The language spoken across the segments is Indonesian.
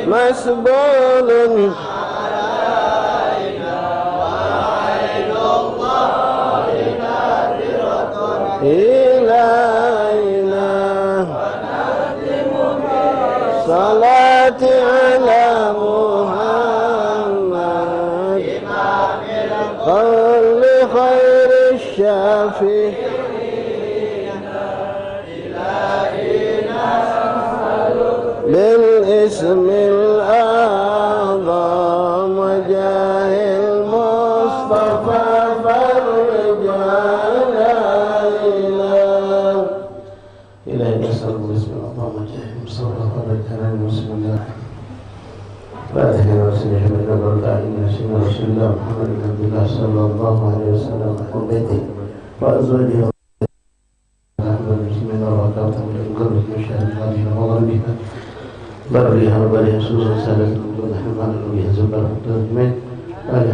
مسبول إلينا صلاة على محمد قل خير الشافعين بالاسم الأعظم وجاه المصطفى فرج علينا إلهي نسأل باسم الأعظم وجاه المصطفى فرج علينا بسم الله فاتح ورسول الله وبركاته سيدنا رسول الله محمد بن عبد الله صلى الله عليه وسلم وأهل بيته وأزواجه المسلمين وبركاته للقرب مشاهد وغربها برها وبرها سوسا سالة ونحن معنا بها زبر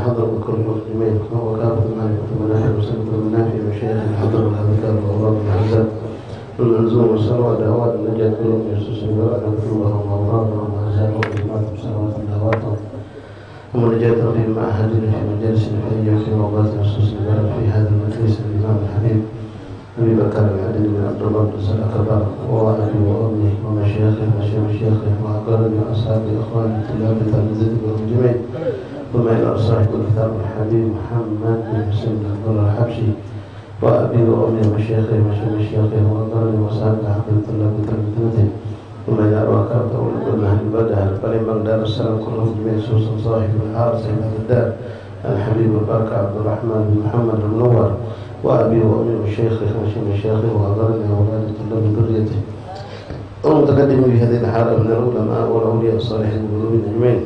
حضر كل المسلمين وكافة المعرفة والمناحل وسلم المنافع مشايخ الحضر والأذكار والأوراد والأحزاب والمنزوم والسروة دعوات النجاة كلهم يسوس البراء نغفر اللهم وأورادهم وأعزائهم وإجماعهم سنوات دعواتهم ومنجاة ربهم مع أهلنا في مجالس الحية وفي موضات يسوس البراء في هذا المجلس الإمام الحبيب أبي بكر العدل بن عبد الله بن سلام كبار وأبي وأمي ومشايخه ومشايخه وأقاربي وأصحابي وإخواني طلاب تلامذتي والمجمعين ثم إلى صاحب الكتاب الحبيب محمد بن حسين بن عبد الله الحبشي وأبي وأمي ومشايخه ومشايخه وأقاربي وأصحابي حفظ طلاب تلامذتي ثم إلى أرواح أولاد أهل البلدة البلد دار السلام كلهم جميع سوسن صاحب الحارس إلى الدار الحبيب البركة عبد الرحمن بن محمد المنور وأبي وأمي وشيخه ومشايخه وأقاربي وأولاد طلاب ذريته والمتقدم في هذه الحالة من العلماء والأولياء الصالحين والمؤمنين أجمعين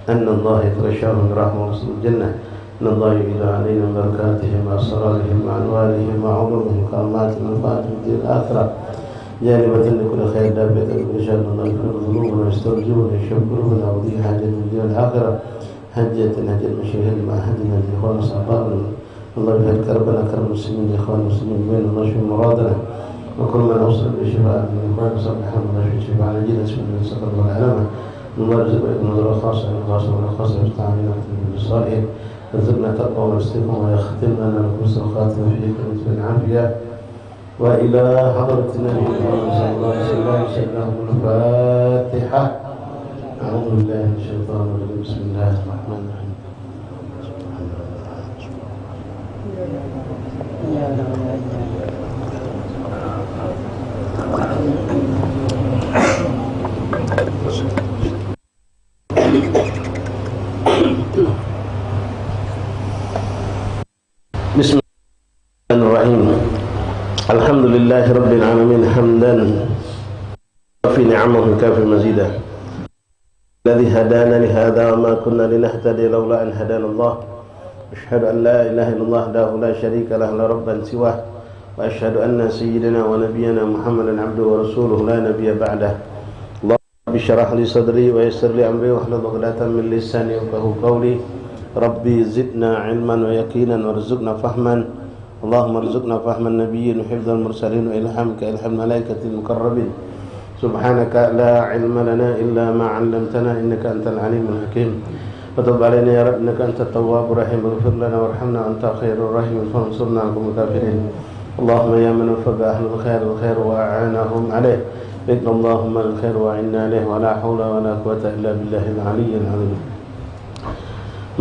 أن الله يتغشاهم برحمة ورسل الجنة أن الله يجعل علينا من بركاتهم مع أسرارهم مع أنوارهم مع عمرهم كراماتهم ومنفعتهم في الآخرة جانبة لكل خير دابة لكل شر الله يغفر ذنوبنا ويسترجعنا ويشفي قلوبنا ويضيع حاجة من الدنيا الآخرة حجة المشاهد مع أهلنا الإخوان وصحبائنا الله يفعل كربنا كرب المسلمين الإخوان المسلمين بين الله يشفي مرادنا وكل من أوصل بشفاء من الإخوان وصبحنا الله يشفي شفاء على جيل اسم من سقط والعلامة الله يرزق بكم نظرة خاصة خاصة ولا خاصة يستعملنا في الصالحين رزقنا تقوى ورزقكم ويختم لنا لكم الخاتمة في كل عافية وإلى حضرة النبي صلى الله عليه وسلم سيدنا الفاتحة. أعوذ بالله من الشيطان الرجيم بسم الله الرحمن الرحيم. بسم الله الرحمن الرحيم. الحمد لله رب العالمين حمدا وفي نعمه كافي مزيدا الذي هدانا لهذا وما كنا لنهتدي لولا أن هدانا الله أشهد أن لا إله إلا الله وحده لا شريك له لا ربا سواه وأشهد أن سيدنا ونبينا محمدا عبده ورسوله لا نبي بعده اللهم رب اشرح لي صدري ويسر لي أمري واحلل عقدة من لساني يفقهوا قولي ربي زدنا علما ويقينا وارزقنا فهما اللهم ارزقنا فهم النبيين وحفظ المرسلين وإلهامك إلهام الملائكة المقربين سبحانك لا علم لنا إلا ما علمتنا إنك أنت العليم الحكيم وتب علينا يا رب إنك أنت التواب الرحيم اغفر لنا وارحمنا أنت خير الراحمين فانصرنا على الكافرين اللهم يا من وفق أهل الخير وأعانهم عليه بك اللهم الخير وأعنا عليه ولا حول ولا قوة إلا بالله العلي العظيم.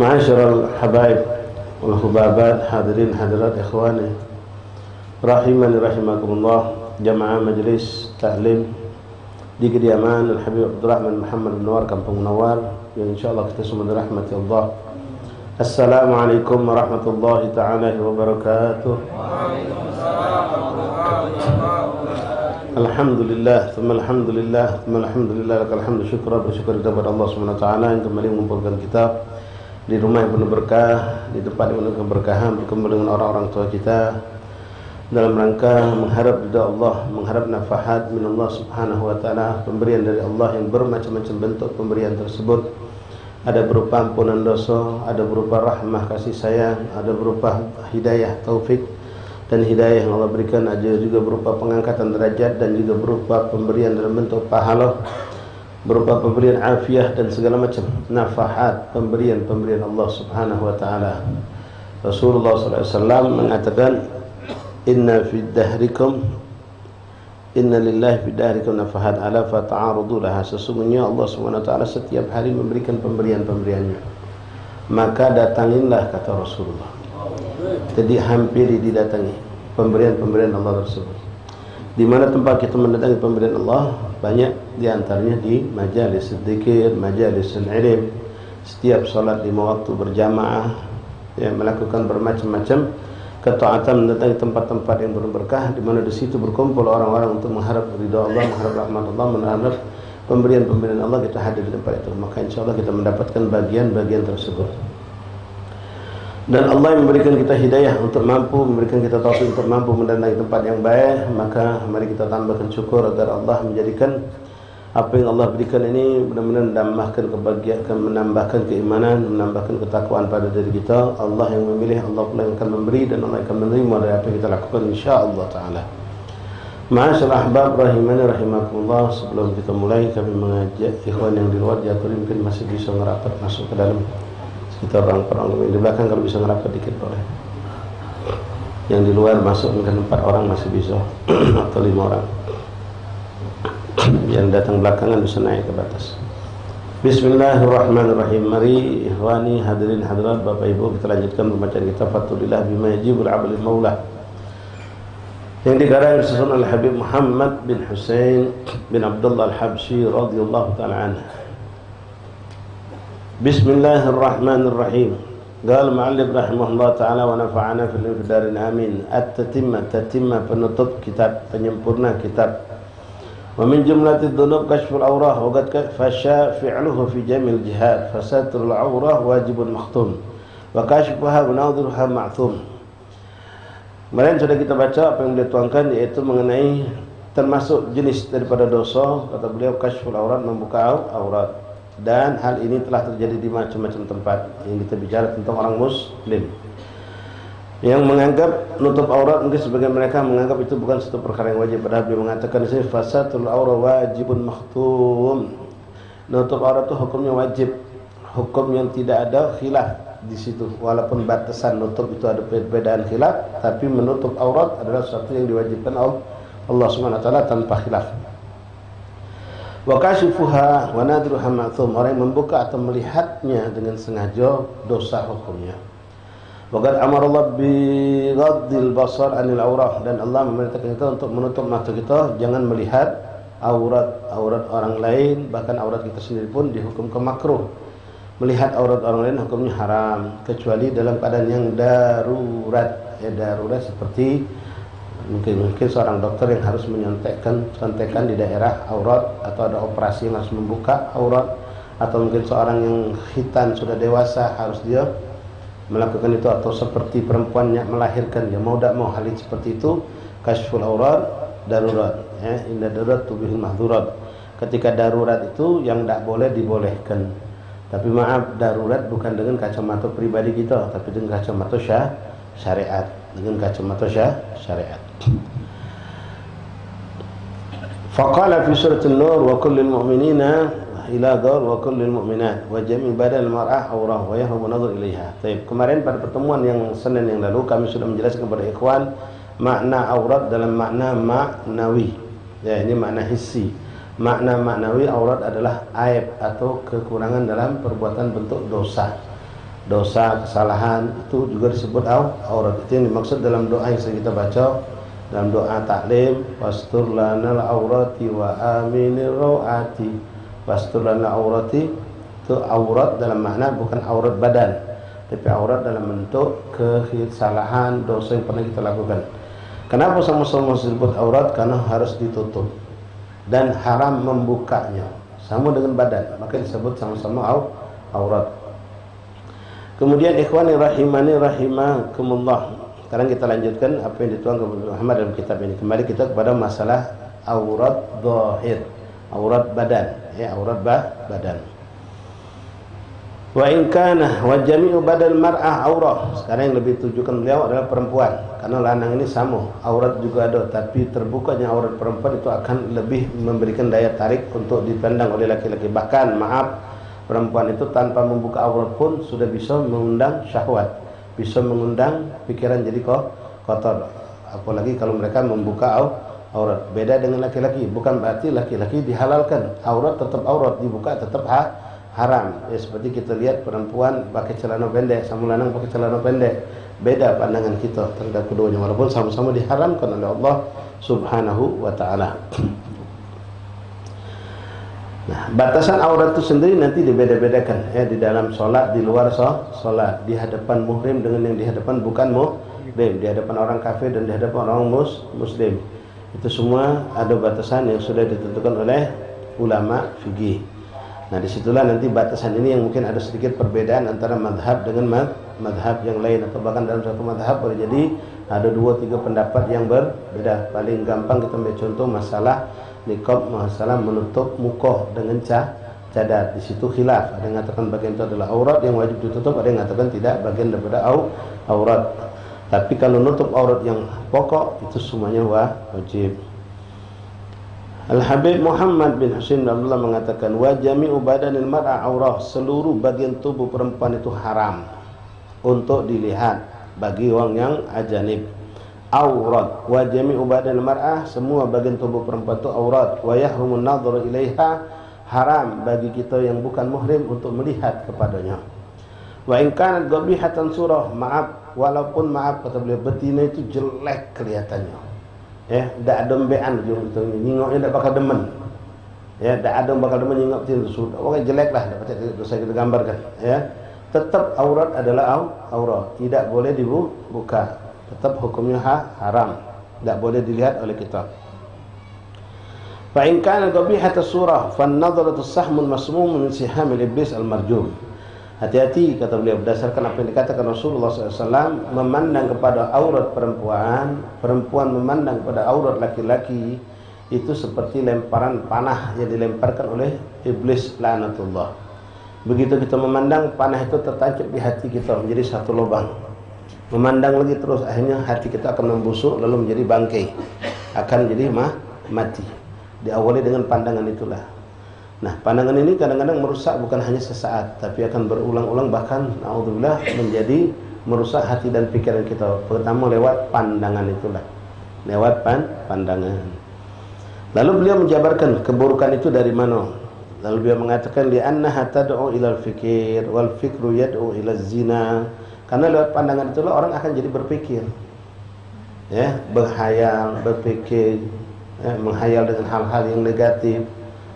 معاشر الحبايب والحبابات hadirin hadirat ikhwani rahimani rahimakumullah jamaah majelis taklim di kediaman Al-Habib Abdurrahman Muhammad bin Nawar Kampung Nawar yang insyaallah kita semua dirahmati Allah. Assalamualaikum warahmatullahi taala wabarakatuh. Waalaikumsalam warahmatullahi wabarakatuh. Alhamdulillah, alhamdulillah lakal hamdu syukran bersyukur kepada Allah Subhanahu wa taala yang kembali mengumpulkan kita di rumah yang penuh berkah, di tempat yang penuh keberkahan, berkumpul dengan orang-orang tua kita dalam rangka mengharap ridha Allah, mengharap nafahat min Allah Subhanahu wa taala, pemberian dari Allah yang bermacam-macam bentuk pemberian tersebut. Ada berupa ampunan dosa, ada berupa rahmah kasih sayang, ada berupa hidayah taufik dan hidayah yang Allah berikan, ada juga berupa pengangkatan derajat dan juga berupa pemberian dalam bentuk pahala, berupa pemberian afiah dan segala macam nafahat pemberian Allah Subhanahu wa taala. Rasulullah sallallahu alaihi wasallam mengatakan inna lillahi fi dahrikum nafahat ala fa ta'arudu laha, sesungguhnya Allah Subhanahu wa taala setiap hari memberikan pemberian-pemberiannya, maka datanginlah kata Rasulullah. Jadi hampiri didatangi pemberian-pemberian Allah tersebut. Di mana tempat kita mendatangi pemberian Allah banyak diantaranya di majalis dzikir, majalis ilm, setiap salat 5 waktu berjamaah, ya, melakukan bermacam-macam ketaatan mendatangi tempat-tempat yang berberkah di mana di situ berkumpul orang-orang untuk mengharap ridha Allah, mengharap rahmat Allah, mengharap pemberian-pemberian Allah. Kita hadir di tempat itu, maka insyaallah kita mendapatkan bagian-bagian tersebut. Dan Allah yang memberikan kita hidayah untuk mampu, memberikan kita taufik untuk mampu mendatangi tempat yang baik, maka mari kita tambahkan syukur agar Allah menjadikan Apa yang Allah berikan ini benar-benar menambahkan kebahagiaan, menambahkan keimanan, menambahkan ketakwaan pada diri kita. Allah yang memilih, Allah pula yang akan memberi, dan Allah akan menerima dari apa yang kita lakukan insya-Allah taala. Ma'asyiral ahbab rahimani rahimakumullah, sebelum kita mulai kami mengajak ikhwan yang di luar jatuh mungkin masih bisa merapat masuk ke dalam sekitar orang-orang di belakang, kalau bisa merapat dikit boleh. Yang di luar masuk mungkin 4 orang masih bisa atau 5 orang. Yang datang belakangan bisa naik ke batas. Bismillahirrahmanirrahim. Mari ikhwani hadirin hadirat Bapak Ibu, kita lanjutkan pembacaan kita Fathulillah bima yajibul abdil maulah, yang digarang disusun oleh Habib Muhammad bin Husain bin Abdullah Al-Habsyi radhiyallahu taala anhu. Bismillahirrahmanirrahim. Qala al-mu'allif rahimahullah taala wa nafa'ana fil darin amin. At-tatimma penutup kitab, penyempurna kitab. Wa min jumlati dhunub kashful awrah wa qad fasha fi'luhu fi jamil jihad fasatrul awrah wajibun makhtum wa kashfuha wa nadhiruha ma'thum. Kemarin sudah kita baca apa yang beliau tuangkan, yaitu mengenai termasuk jenis daripada dosa. Kata beliau kashful aurat, membuka aurat, dan hal ini telah terjadi di macam-macam tempat. Yang kita bicara tentang orang muslim yang menganggap nutup aurat, mungkin sebagian mereka menganggap itu bukan satu perkara yang wajib, padahal beliau mengatakan di sini fasatul aurat wajibun makhtum. Nutup aurat itu hukumnya wajib, hukum yang tidak ada khilaf di situ. Walaupun batasan nutup itu ada perbedaan khilaf, tapi menutup aurat adalah sesuatu yang diwajibkan Allah Subhanahu wa taala tanpa khilaf. Wa kashifuha wa nadruha ma'thum. Orang yang membuka atau melihatnya dengan sengaja dosa hukumnya. Wa qad amara Allah bi ghaddil basar anil aurah, dan Allah memerintahkan kita untuk menutup mata kita, jangan melihat aurat orang lain, bahkan aurat kita sendiri pun dihukum makruh. Melihat aurat orang lain hukumnya haram, kecuali dalam keadaan yang darurat. Darurat seperti mungkin seorang dokter yang harus menyontekkan di daerah aurat, atau ada operasi yang harus membuka aurat, atau mungkin seorang yang khitan sudah dewasa harus dia melakukan itu, atau seperti perempuan yang melahirkan, dia mau tidak mau hal seperti itu. Kashful aurat darurat, inna darurat tubihul mahdurat. Ketika darurat itu yang tidak boleh dibolehkan. Tapi maaf, darurat bukan dengan kacamata pribadi kita, tapi dengan kacamata syariat, dengan kacamata syariat. Faqala fi surat An-Nur wa kullil mu'minina ila dar wa kullil mu'minat wa jami' badal mar'ah aurah wa yahrumu nadhar ilaiha. Baik, kemarin pada pertemuan yang Senin yang lalu kami sudah menjelaskan kepada ikhwan makna aurat dalam makna maknawi. Ya, ini makna hissi. Makna maknawi aurat adalah aib atau kekurangan dalam perbuatan bentuk dosa. Dosa, kesalahan itu juga disebut aurat. Itu yang dimaksud dalam doa yang kita baca dalam doa taklim, wastur lanal aurati wa aminir rawati. Wastur lanal aurati itu aurat dalam makna bukan aurat badan, tapi aurat dalam bentuk kesalahan, dosa yang pernah kita lakukan. Kenapa sama-sama disebut aurat? Karena harus ditutup dan haram membukanya, sama dengan badan, maka disebut sama-sama aurat. Kemudian ikhwani rahimani rahimakumullah, sekarang kita lanjutkan apa yang dituangkan oleh Muhammad dalam kitab ini. Kembali kita kepada masalah aurat zahir, aurat badan, aurat badan. Wa in kana wa jami'u badal mar'ah aurah. Sekarang yang lebih tujukan beliau adalah perempuan, karena lanang ini sama, aurat juga ada, tapi terbukanya aurat perempuan itu akan lebih memberikan daya tarik untuk dipandang oleh laki-laki. Bahkan maaf, perempuan itu tanpa membuka aurat pun sudah bisa mengundang syahwat, bisa mengundang pikiran jadi kotor. Apalagi kalau mereka membuka aurat. Beda dengan laki-laki, bukan berarti laki-laki dihalalkan, aurat tetap aurat, dibuka tetap haram. Ya, seperti kita lihat perempuan pakai celana pendek sama lanang pakai celana pendek, beda pandangan kita terhadap keduanya, walaupun sama-sama diharamkan oleh Allah Subhanahu wa taala. Nah, batasan aurat itu sendiri nanti dibeda-bedakan, di dalam sholat, di luar sholat, di hadapan muhrim dengan yang di hadapan bukan muhrim, di hadapan orang kafir dan di hadapan orang muslim. Itu semua ada batasan yang sudah ditentukan oleh ulama fikih. Nah, disitulah nanti batasan ini yang mungkin ada sedikit perbedaan antara madhab dengan madhab yang lain, atau bahkan dalam satu madhab boleh jadi ada 2-3 pendapat yang berbeda. Paling gampang kita ambil contoh masalah Niqab masalah menutup muka dengan cadar. Di situ khilaf. Ada yang mengatakan bagian itu adalah aurat yang wajib ditutup, ada yang mengatakan tidak, bagian daripada aurat. Tapi kalau nutup aurat yang pokok itu semuanya wajib. Al-Habib Muhammad bin Husain Abdullah mengatakan wa jami'u badanil mar'a aurah, seluruh bagian tubuh perempuan itu haram untuk dilihat bagi orang yang ajanib. Aurat wa jami'u badanil mar'ah, semua bagian tubuh perempuan itu aurat. Wa yahrumun nadhru ilaiha, haram bagi kita yang bukan muhrim untuk melihat kepadanya. Wa in kanat qabihatan surah, maaf walaupun maaf kata beliau betina itu jelek kelihatannya. Ya, tak ada bean gitu, nyingoknya tak bakal demen. Ya, tak ada bakal demen nyingok itu sudah. Oke, jelek lah, dapat dosa kita gambarkan. Ya, tetap aurat adalah aurat, tidak boleh dibuka. Tetap hukumnya haram, tidak boleh dilihat oleh kita. Fa in kana qabihata surah, fa an-nadhratu sahmun masmumun min sihamil iblis al-marjum. Hati-hati kata beliau, berdasarkan apa yang dikatakan Rasulullah SAW, memandang kepada aurat perempuan, perempuan memandang kepada aurat laki-laki itu seperti lemparan panah yang dilemparkan oleh iblis laknatullah. Begitu kita memandang, panah itu tertancap di hati kita menjadi satu lubang. Memandang lagi terus, akhirnya hati kita akan membusuk lalu menjadi bangkai, akan jadi mati. Diawali dengan pandangan itulah. Nah, pandangan ini kadang-kadang merusak bukan hanya sesaat, tapi akan berulang-ulang, bahkan naudzubillah menjadi merusak hati dan pikiran kita. Pertama lewat pandangan itulah. Lewat pandangan. Lalu beliau menjabarkan keburukan itu dari mana? Lalu beliau mengatakan li'annaha tad'u ilal fikir wal fikru yad'u ila zina. Karena lewat pandangan itulah orang akan jadi berpikir. Ya, berhayal, berpikir, ya, menghayal dengan hal-hal yang negatif.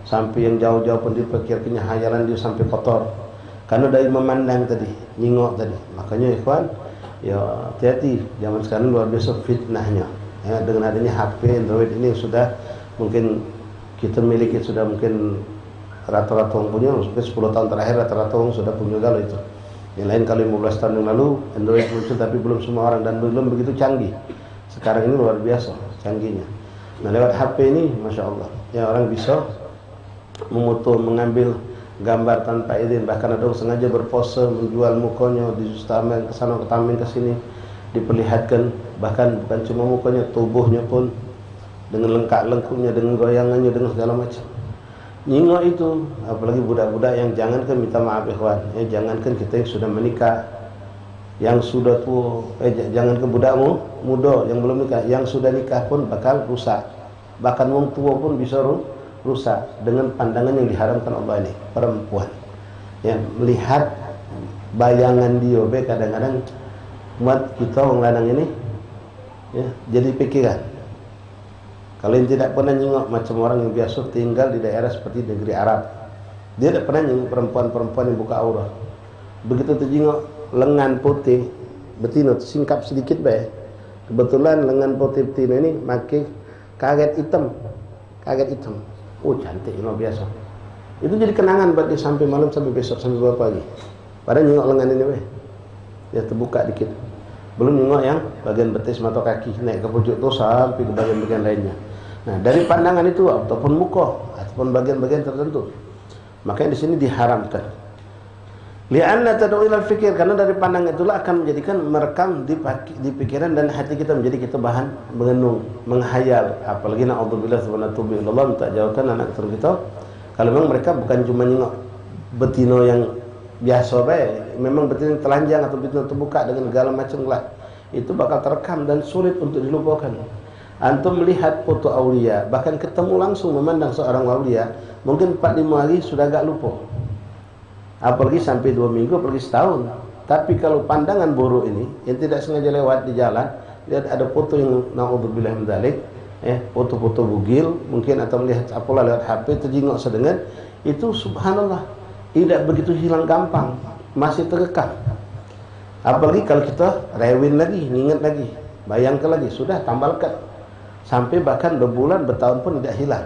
Sampai yang jauh-jauh pun dipikirkannya hayalan dia sampai kotor. Karena dari memandang tadi, nyingok tadi. Makanya ikhwan, ya hati-hati. Zaman sekarang luar biasa fitnahnya. Ya, dengan adanya HP, Android ini sudah mungkin kita miliki, sudah mungkin rata-rata orang punya, mungkin 10 tahun terakhir rata-rata orang sudah punya kalau itu. Yang lain kali 15 tahun yang lalu Android muncul, tapi belum semua orang dan belum begitu canggih. Sekarang ini luar biasa canggihnya. Nah, lewat HP ini, Masya Allah, ya orang bisa mengambil gambar tanpa izin. Bahkan ada orang sengaja berpose menjual mukanya di Sustamen, ke sana ke Tamrin ke sini, diperlihatkan. Bahkan bukan cuma mukanya, tubuhnya pun dengan lengkap-lengkapnya, dengan goyangannya, dengan segala macam. Nyingok itu, apalagi budak-budak yang jangankan minta maaf ikhwan, jangankan kita yang sudah menikah, yang sudah tua, jangankan budakmu muda yang belum nikah, yang sudah nikah pun bakal rusak. Bahkan wong tua pun bisa rusak dengan pandangan yang diharamkan Allah ini, perempuan. Ya, melihat bayangan dia, kadang-kadang buat kita orang lanang ini, ya, jadi pikiran. Kalau yang tidak pernah nyengok macam orang yang biasa tinggal di daerah seperti negeri Arab, dia tidak pernah nyengok perempuan-perempuan yang buka aurat. Begitu terjengok lengan putih betina singkap sedikit baik. Kebetulan lengan putih betina ini pakai karet hitam. Oh, cantik, luar biasa. Itu jadi kenangan buat dia sampai malam, sampai besok, sampai berapa pagi. Padahal nyengok lengan ini weh, dia terbuka dikit. Belum nyengok yang bagian betis mata kaki, naik ke pucuk tu sampai ke bagian-bagian lainnya. Nah, dari pandangan itu ataupun muka ataupun bagian-bagian tertentu, makanya di sini diharamkan. Li'anna tad'u ilal fikir, karena dari pandangan itulah akan menjadikan merekam di pikiran dan hati kita, menjadi kita bahan mengenung, menghayal. Apalagi na'udzubillah subhanahu wa ta'ala, minta jauhkan anak keturunan kita. Kalau memang mereka bukan cuma nyengok betina yang biasa baik, memang betina telanjang atau betina terbuka dengan segala macam lah, itu bakal terekam dan sulit untuk dilupakan. Antum melihat foto aulia, bahkan ketemu langsung memandang seorang aulia, mungkin 4-5 hari sudah agak lupa. Apalagi sampai 2 minggu, apalagi setahun. Tapi kalau pandangan buruk ini yang tidak sengaja lewat di jalan, lihat ada foto yang naudzubillah min dzalik, foto-foto bugil mungkin, atau melihat apalah lewat HP terjengok sedengan, itu subhanallah tidak begitu hilang gampang, masih terekam. Apalagi kalau kita rewin lagi, ingat lagi, bayangkan lagi, sudah tambah lekat, sampai bahkan berbulan, bertahun pun tidak hilang.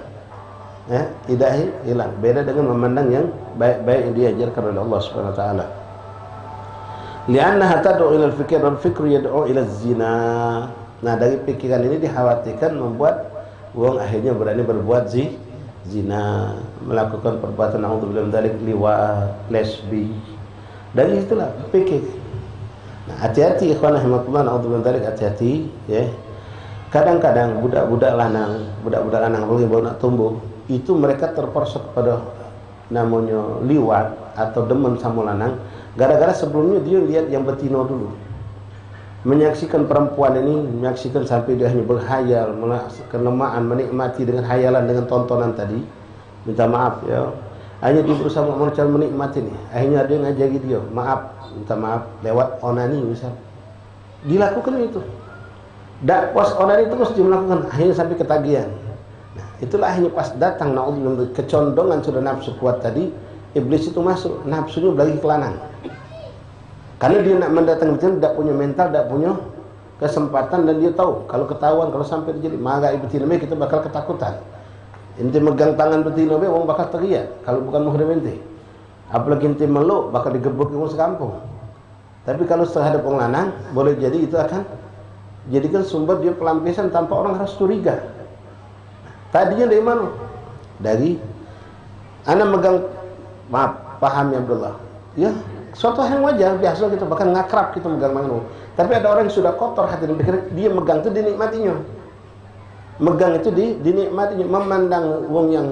Tidak hilang. Beda dengan memandang yang baik-baik yang diajarkan oleh Allah Subhanahu wa taala. Li'annaha tad'u ila al-fikr wal fikru yad'u ila az-zina. Nah, dari pikiran ini dikhawatirkan membuat wong akhirnya berani berbuat zina, melakukan perbuatan naudzubillah min dzalik, liwat, lesbi. Dari itulah pikir. Nah, hati-hati ikhwan rahimakumullah, naudzubillah min dzalik, hati-hati ya. Kadang-kadang budak-budak lanang apalagi baru nak tumbuh, itu mereka terperosok kepada namanya liwat atau demen sama lanang gara-gara sebelumnya dia lihat yang betina dulu, menyaksikan perempuan ini, menyaksikan sampai dia hanya berhayal, kelemahan, menikmati dengan hayalan, dengan tontonan tadi. Minta maaf ya, hanya dia berusaha menikmati nih, akhirnya dia ngajari dia minta maaf lewat onani misal, dilakukan itu. Dak puas onani terus dia melakukan, akhirnya sampai ketagihan. Nah, itulah akhirnya pas datang naudzubillah kecondongan sudah nafsu kuat tadi, iblis itu masuk, nafsunya lagi ke lanang. Karena dia nak mendatangi betina, tidak punya mental, tidak punya kesempatan, dan dia tahu kalau ketahuan, kalau sampai terjadi maga betina kita bakal ketakutan. Ente megang tangan betina orang bakal teriak kalau bukan muhrim ente. Apalagi ente meluk bakal digebuk ke sekampung. Tapi kalau terhadap orang lanang, boleh jadi itu akan jadikan sumber dia pelampiasan tanpa orang harus curiga. Tadinya dari mana? Dari ana megang, maaf, paham ya Abdullah. Ya, suatu hal yang wajar, biasa kita bahkan ngakrab kita megang mangan. Tapi ada orang yang sudah kotor hati dan pikiran, dia megang itu dinikmatinya. Megang itu dinikmatinya, memandang wong yang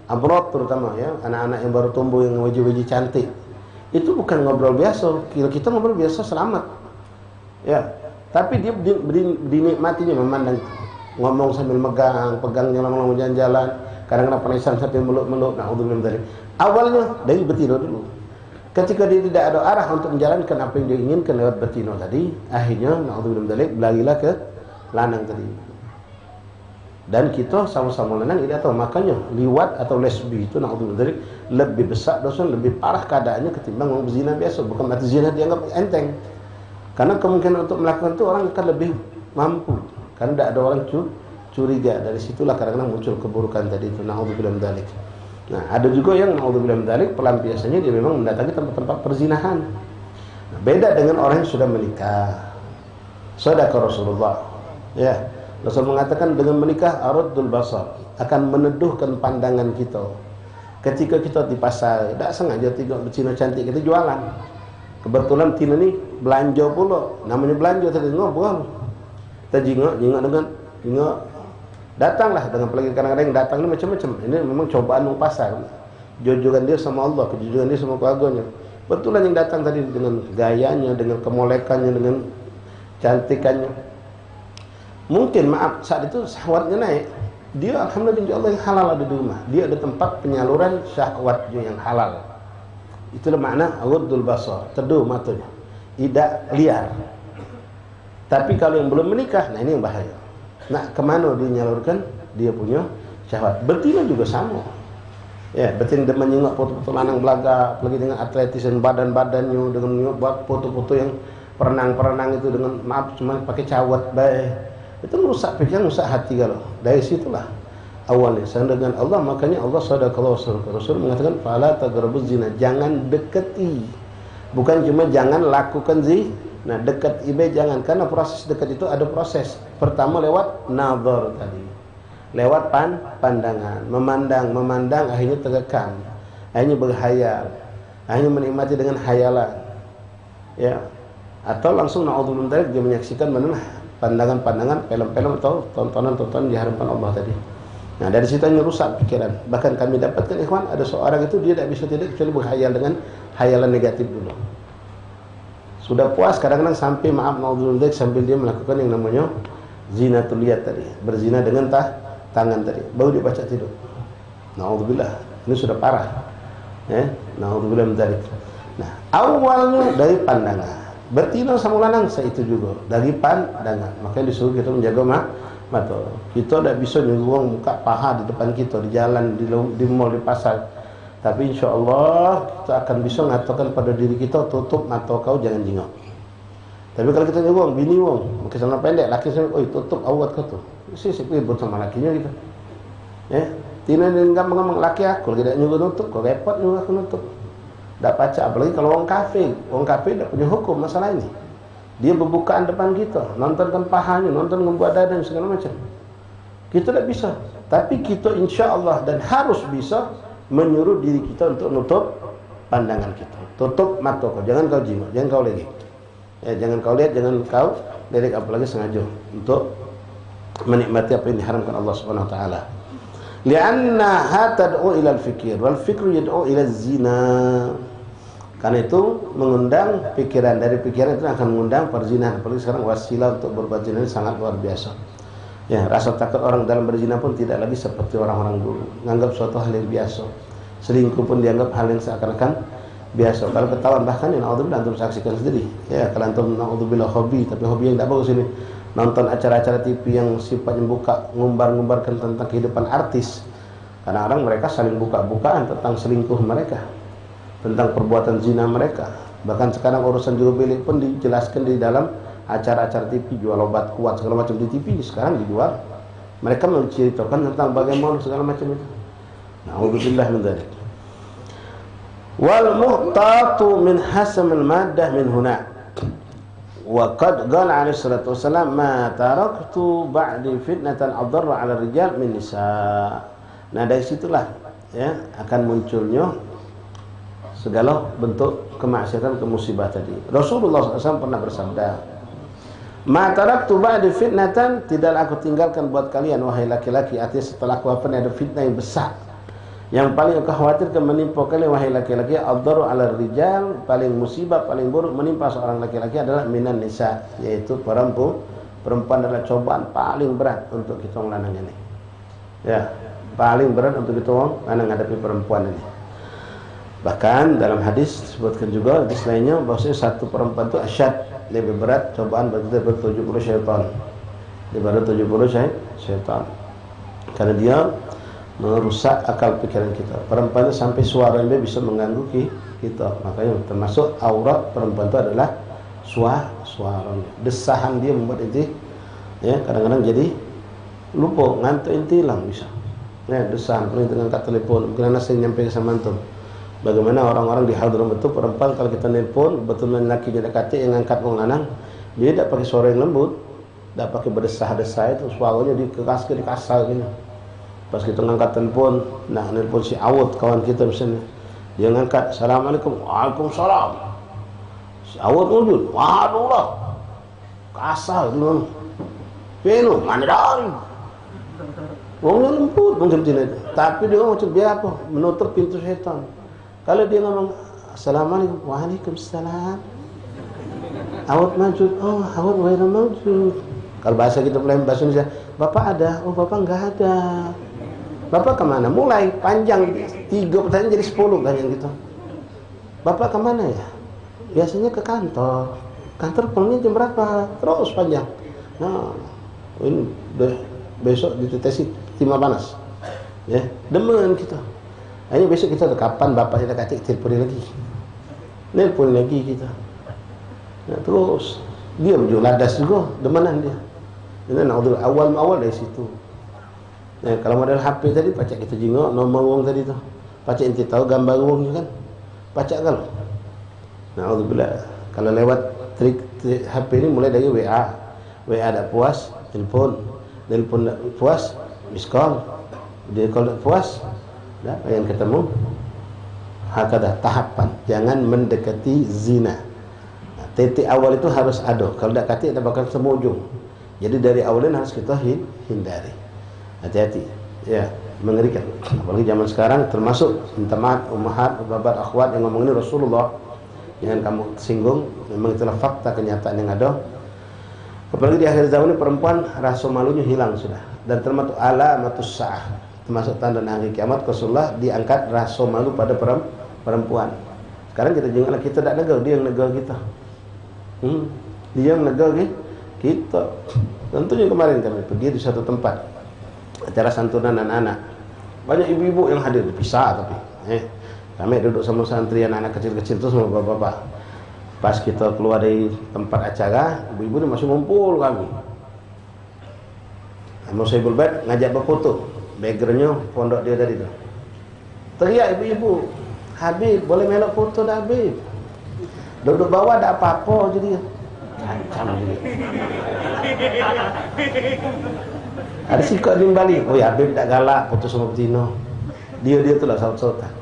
abrot terutama ya, anak-anak yang baru tumbuh yang wajah-wajah cantik. Itu bukan ngobrol biasa. Kita ngobrol biasa selamat. Ya. Tapi dia dinikmatinya, memandang, ngomong sambil megang, pegangnya lama-lama jalan-jalan, kadang-kadang penisan sampai meluk-meluk. Naudzubillah min dzalik. Awalnya dari betina dulu. Ketika dia tidak ada arah untuk menjalankan apa yang dia inginkan lewat betina tadi, akhirnya naudzubillah min dzalik berlarilah ke lanang tadi. Dan kita sama-sama lanang tidak tahu, makanya liwat atau lesbi itu naudzubillah min dzalik lebih besar dosa, lebih parah keadaannya ketimbang orang berzina biasa. Bukan berarti zina dianggap enteng. Karena kemungkinan untuk melakukan itu orang akan lebih mampu, karena tidak ada orang curiga. Dari situlah kadang-kadang muncul keburukan tadi itu, naudzubillah min dzalik. Nah, ada juga yang naudzubillah min dzalik pelampiasannya dia memang mendatangi tempat-tempat perzinahan. Nah, beda dengan orang yang sudah menikah. Sadaqah Rasulullah. Ya, Rasul mengatakan dengan menikah araddul basar, akan meneduhkan pandangan kita. Ketika kita di pasar, tidak sengaja tengok betina cantik, kita jualan. Kebetulan tina ni belanja pula, namanya belanja tadi ngobrol. Kita jingok datanglah dengan apalagi kadang-kadang yang datang ni macam-macam. Ini memang cobaan ng pasar. Jujuran dia sama Allah, kejujuran dia sama keluarganya. Betulan yang datang tadi dengan gayanya, dengan kemolekannya, dengan cantikannya. Mungkin maaf saat itu syahwatnya naik. Dia alhamdulillah Allah yang halal ada di rumah. Dia ada tempat penyaluran syahwatnya yang halal. Itulah makna aghaddul basar, teduh matanya, tidak liar. Tapi kalau yang belum menikah, nah ini yang bahaya. Nah, kemana dia menyalurkan dia punya syahwat? Betina juga sama. Ya, betina dia menyingok foto-foto lanang belaga, apalagi dengan atletis dan badan-badannya, dengan buat foto-foto yang perenang-perenang itu dengan maaf cuma pakai cawat baik. Itu merusak pikiran, merusak hati kalau. Dari situlah awalnya saya dengan Allah, makanya Allah sadaqallahu Rasul mengatakan fala taqrabuz zina, jangan dekati. Bukan cuma jangan lakukan zina. Nah, dekat ibe jangan, karena proses dekat itu ada proses. Pertama lewat nazar tadi. Lewat pandangan, memandang akhirnya terekam. Akhirnya berhayal. Akhirnya menikmati dengan hayalan. Ya. Atau langsung naudzubillah dia menyaksikan mana pandangan-pandangan film-film atau tontonan-tontonan di hadapan Allah tadi. Nah, dari situ hanya rusak pikiran. Bahkan kami dapatkan ikhwan, ada seorang itu dia tidak bisa tidur kecuali berkhayal dengan hayalan negatif dulu. Sudah puas kadang-kadang sampai maaf naudzubillah sambil dia melakukan yang namanya zinatul yad tadi, berzina dengan tangan tadi, baru dia baca tidur. Naudzubillah, ini sudah parah. Ya, naudzubillah min dzalik. Nah, awalnya dari pandangan. Betina sama lanang itu juga dari pandangan. Makanya disuruh kita menjaga mata. Kita tidak bisa nyuruh buka paha di depan kita di jalan, di mall, di pasar. Tapi insya Allah kita akan bisa mengatakan pada diri kita, tutup mata kau, jangan jingok. Tapi kalau kita nyuruh bini wong pakai celana pendek, laki saya, oi tutup aurat kau tu. Sih ribut sama lakinya gitu. Ya, tina enggak ngomong laki aku tidak nyuruh nutup, kau repot nyuruh aku nutup. Tak baca, apalagi kalau orang kafir tidak punya hukum masalah ini. Dia berbukaan depan kita, nonton pahanya, nonton membuat dada dan segala macam. Kita tidak bisa. Tapi kita insya Allah dan harus bisa menyuruh diri kita untuk nutup pandangan kita. Tutup mata kau, jangan kau jingok, jangan kau lirik. Ya, jangan kau lihat, jangan kau lirik, apalagi sengaja untuk menikmati apa yang diharamkan Allah Subhanahu wa taala. Li'annaha tad'u ila al-fikr wal fikru yad'u ila zina. Karena itu mengundang pikiran, dari pikiran itu akan mengundang perzinahan. Apalagi sekarang wasilah untuk berbuat zina ini sangat luar biasa. Ya, rasa takut orang dalam berzina pun tidak lagi seperti orang-orang dulu. Menganggap suatu hal yang biasa. Selingkuh pun dianggap hal yang seakan-akan biasa. Kalau ketahuan bahkan yang naudzubillah antum saksikan sendiri. Ya, kalau antum naudzubillah hobi, tapi hobi yang tidak bagus ini. Nonton acara-acara TV yang sifatnya buka, ngumbar-ngumbarkan tentang kehidupan artis. Kadang-kadang mereka saling buka-bukaan tentang selingkuh mereka, tentang perbuatan zina mereka. Bahkan sekarang urusan jual beli pun dijelaskan di dalam acara-acara TV, jual obat kuat segala macam di TV sekarang dijual. Mereka menceritakan tentang bagaimana segala macam itu. Na'udzubillah min dzalik. Wal muhtatu min hasamil maddah min huna. Wa qad qala alaihi salatu wasalam ma taraktu ba'di fitnatan adarra 'ala rijal min nisa. Nah, dari situlah ya akan munculnya segala bentuk kemaksiatan, kemusibah tadi. Rasulullah SAW pernah bersabda, "Ma taraktu ba'di fitnatan, tidaklah aku tinggalkan buat kalian wahai laki-laki, artinya setelah aku ada fitnah yang besar. Yang paling aku khawatirkan menimpa kalian wahai laki-laki, ad-daru 'ala rijal, paling musibah, paling buruk menimpa seorang laki-laki adalah minan nisa, yaitu perempuan. Perempuan adalah cobaan paling berat untuk kita lanang ini. Ya, paling berat untuk kita lanang hadapi perempuan ini. Bahkan dalam hadis disebutkan juga hadis lainnya bahwasanya satu perempuan itu asyad, lebih berat cobaan bagi kita daripada 70 syaitan. Daripada 70 syaitan. Karena dia merusak akal pikiran kita. Perempuan itu sampai suaranya bisa mengganggu kita. Makanya termasuk aurat perempuan itu adalah suaranya. Desahan dia membuat inti ya kadang-kadang jadi lupa, ngantuk inti hilang bisa. Ya, desahan paling dengan angkat telepon. Mungkin anak saya nyampe sama antum. Bagaimana orang-orang di Hadramaut itu perempuan kalau kita nelpon betul lelaki jadi kata yang ngangkat wong lanang, dia tidak pakai suara yang lembut, tidak pakai berdesah-desah, itu suaranya dikeras-keras kasar gini. Pas kita ngangkat telepon, nah nelpon si Awud kawan kita misalnya, dia ngangkat, "Assalamualaikum." "Waalaikumsalam." Si Awud wujud, "Waduh lah, kasar dulu." "Peno, mana dari?" Wongnya lembut mungkin tidak, tapi dia macam biar apa, menutup pintu setan. Kalau dia ngomong, "Assalamualaikum." "Waalaikumsalam." Awud maju, "Oh, Awud wahai maju." Kalau bahasa kita mulai bahasa Indonesia, "Bapak ada?" "Oh, Bapak enggak ada." "Bapak kemana?" Mulai panjang, 3 pertanyaan jadi 10 kan yang gitu. "Bapak kemana ya?" "Biasanya ke kantor." "Kantor pulangnya jam berapa?" Terus panjang. Nah, ini besok ditetesi timah panas. Ya, demen kita. Akhirnya besok kita kapan bapaknya dah kata telepon lagi. Nelpon lagi kita. Nah, terus dia menjual ladas juga, demenan dia. Ini naudzubillah awal dari situ. Nah, kalau model HP tadi pacak kita jingok nomor wong tadi tu. Pacak ente tahu gambar wongnya kan? Pacak kalau. Naudzubillah. Kalau lewat trik HP ini mulai dari WA. WA tak puas, telepon. Telepon tak puas, miss call. Dia call tak puas, dah pengen ketemu. Hakadah tahapan. Jangan mendekati zina. Nah, titik awal itu harus ada. Kalau tak kata tak bakal semua ujung. Jadi dari awalnya harus kita hindari. Hati-hati. Ya, mengerikan. Apalagi zaman sekarang termasuk minta maaf ummahat, babat, akhwat yang ngomong ini Rasulullah. Jangan kamu singgung, memang itulah fakta kenyataan yang ada. Apalagi di akhir zaman ini perempuan rasa malunya hilang sudah. Dan termasuk alamatus sa'ah, termasuk tanda hari kiamat. Rasulullah diangkat rasa malu pada perempuan. Sekarang kita janganlah kita tak negar, dia yang negar kita. Dia yang negar kita. Tentunya kemarin kami pergi di satu tempat acara santunan anak-anak. Banyak ibu-ibu yang hadir, dipisah tapi kami duduk sama santri anak-anak kecil-kecil itu sama bapak-bapak. Pas kita keluar dari tempat acara, ibu-ibu ini masih ngumpul kami. Mau saya bulbat ngajak berfoto, backgroundnya pondok dia tadi tu. Teriak ibu-ibu, "Habib, boleh melok foto dah Habib." Duduk bawah tak apa-apa jadi. Kacam jadi. Ada sikap di Bali, oh ya Habib tak galak putus sama betina. Dia tu lah saut-sautan.